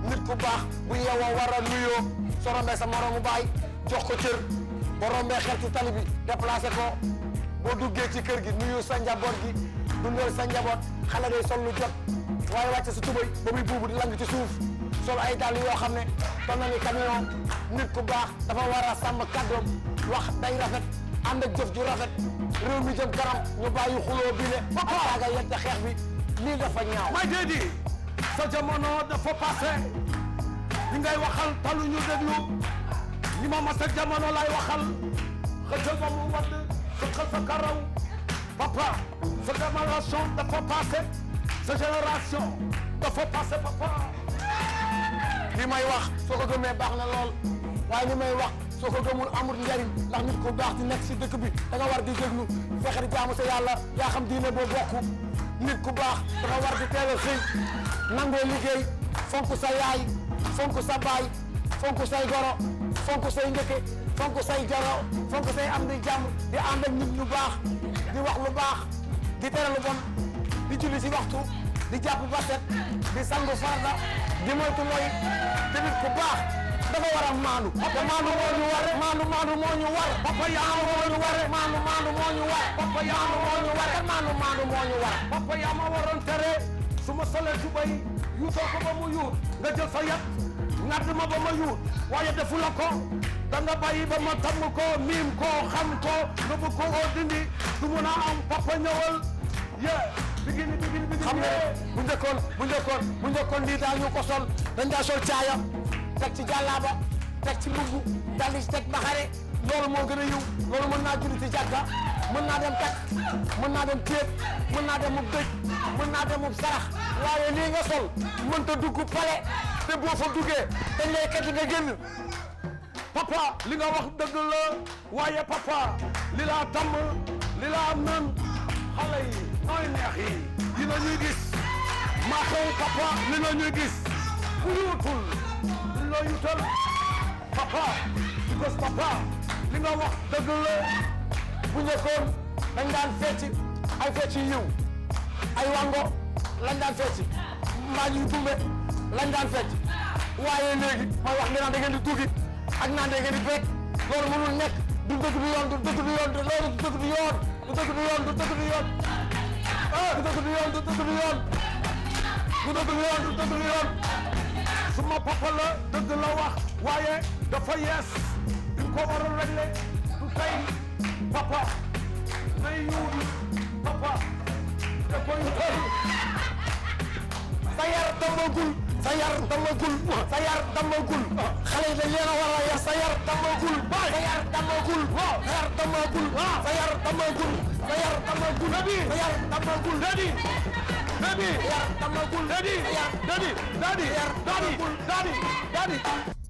nit ku baax bu yeewoo war a nuyoo soo rombee sa moroomu baay jox ko cër boo rombee xel ci tali bi déplacé ko boo duggee ci kër gi nuyu sa njaboot gi dundal sa njaboot xale day sol lu jot waaye wàcce sa tubay ba muy buubu di lang ci suuf sol ay dàll yoo xam ne toll na ni camion nit ku baax dafa war a sàmm kàddoom wax day rafet ànd ak jëf ju rafet réew mi jëm kanam ñu bàyyi xuloo bi le ak saaga yette xeex bi lii dafa ñaaw may déedi sa jamono dafa passé ñi ngay waxal talu ñu déglu ñi ma mas ak jamono lay waxal xëccal ba mu wadd sëqal sa karaw papa sa génération dafa passé sa génération dafa passé papa li may wax soo ko gëmee baax na lool waaye li may wax soo ko gëmul amul njariñ ndax nit ku baax di nekk si dëkk bi da nga war di déglu fexe di jaamu sa yàlla yaa xam diine boo bokk nit ku baax dafa war di teel a xëy nangoo liggéey fonk sa yaay fonk sa baay fonk say goro fonk say njëkke fonk say jaro fonk say am di jàmm di ànd ak nit ñu baax di wax lu baax di tere lu bon di julli si waxtu di jàpp ba set di sangu farda di moytu mooy te nit ku baax dafa war a maandu te maandu moo ñu war maandu moo ñu war papa yaa moo ñu war maandu moo ñu war papa yaa moo ñu war maandu moo ñu war papa yaa ma waroon tere su ma solee tubay yuutoo ko ba mu yuut nga jël sa yat ngadd ma ba ma yuut waaye defu la ko da nga bàyyi ba ma tamm ko miim ko xam ko nga bëgg ko oo dindi du mun a am papa ñëwal bigini xam nga bu njëkkoon lii daal ñu ko sol dañ daa sol caaya teg ci jàllaaba teg ci mbubb daal di teg baxare loolu moo gën a yiw loolu mën naa julli ci jàkka mën naa dem takk mën naa dem téeb mën naa dem mu dëj mën naa dem mu sarax waaye lii nga sol mënta dugg pale te boo fa duggee dañ lay kat nga génn papa li nga wax dëgg la waaye papa li laa tàmm li laa mën xale yi nooy neex yi dina ñuy gis maa xew papa li la ñuy gis ku yuutul li la yuutal papa because papa li nga wax dëgg la bu njëkkoon dañ daan fecc ay fecc yiw ay wango lañ daan fecc mbaa ñuy tumbe lañ daan fecc waaye léegi mooy wax ngeen da ngeen di tuugi ak naan da ngeen di fekk loolu mënul nekk du dëgg du yoon du dëgg du yoon loolu du dëgg du yoon du dëgg du yoon du dëgg du yoon du dëgg du yoon du dëgg du yoon du dëgg du yoon du dëgg du yoon suma papa la dëgg la wax waaye dafa yees di ko war a régler du tey papa nay yuudu papa da koy tey sa yar damagul sa yar damagul sa yar damagul xale yi dañ leen a war a yar sa yar damagul sa yar damagul sa yar damagul sa yar damagul sa yar damagul sa yar damagul Daddy sa yar damagul Daddy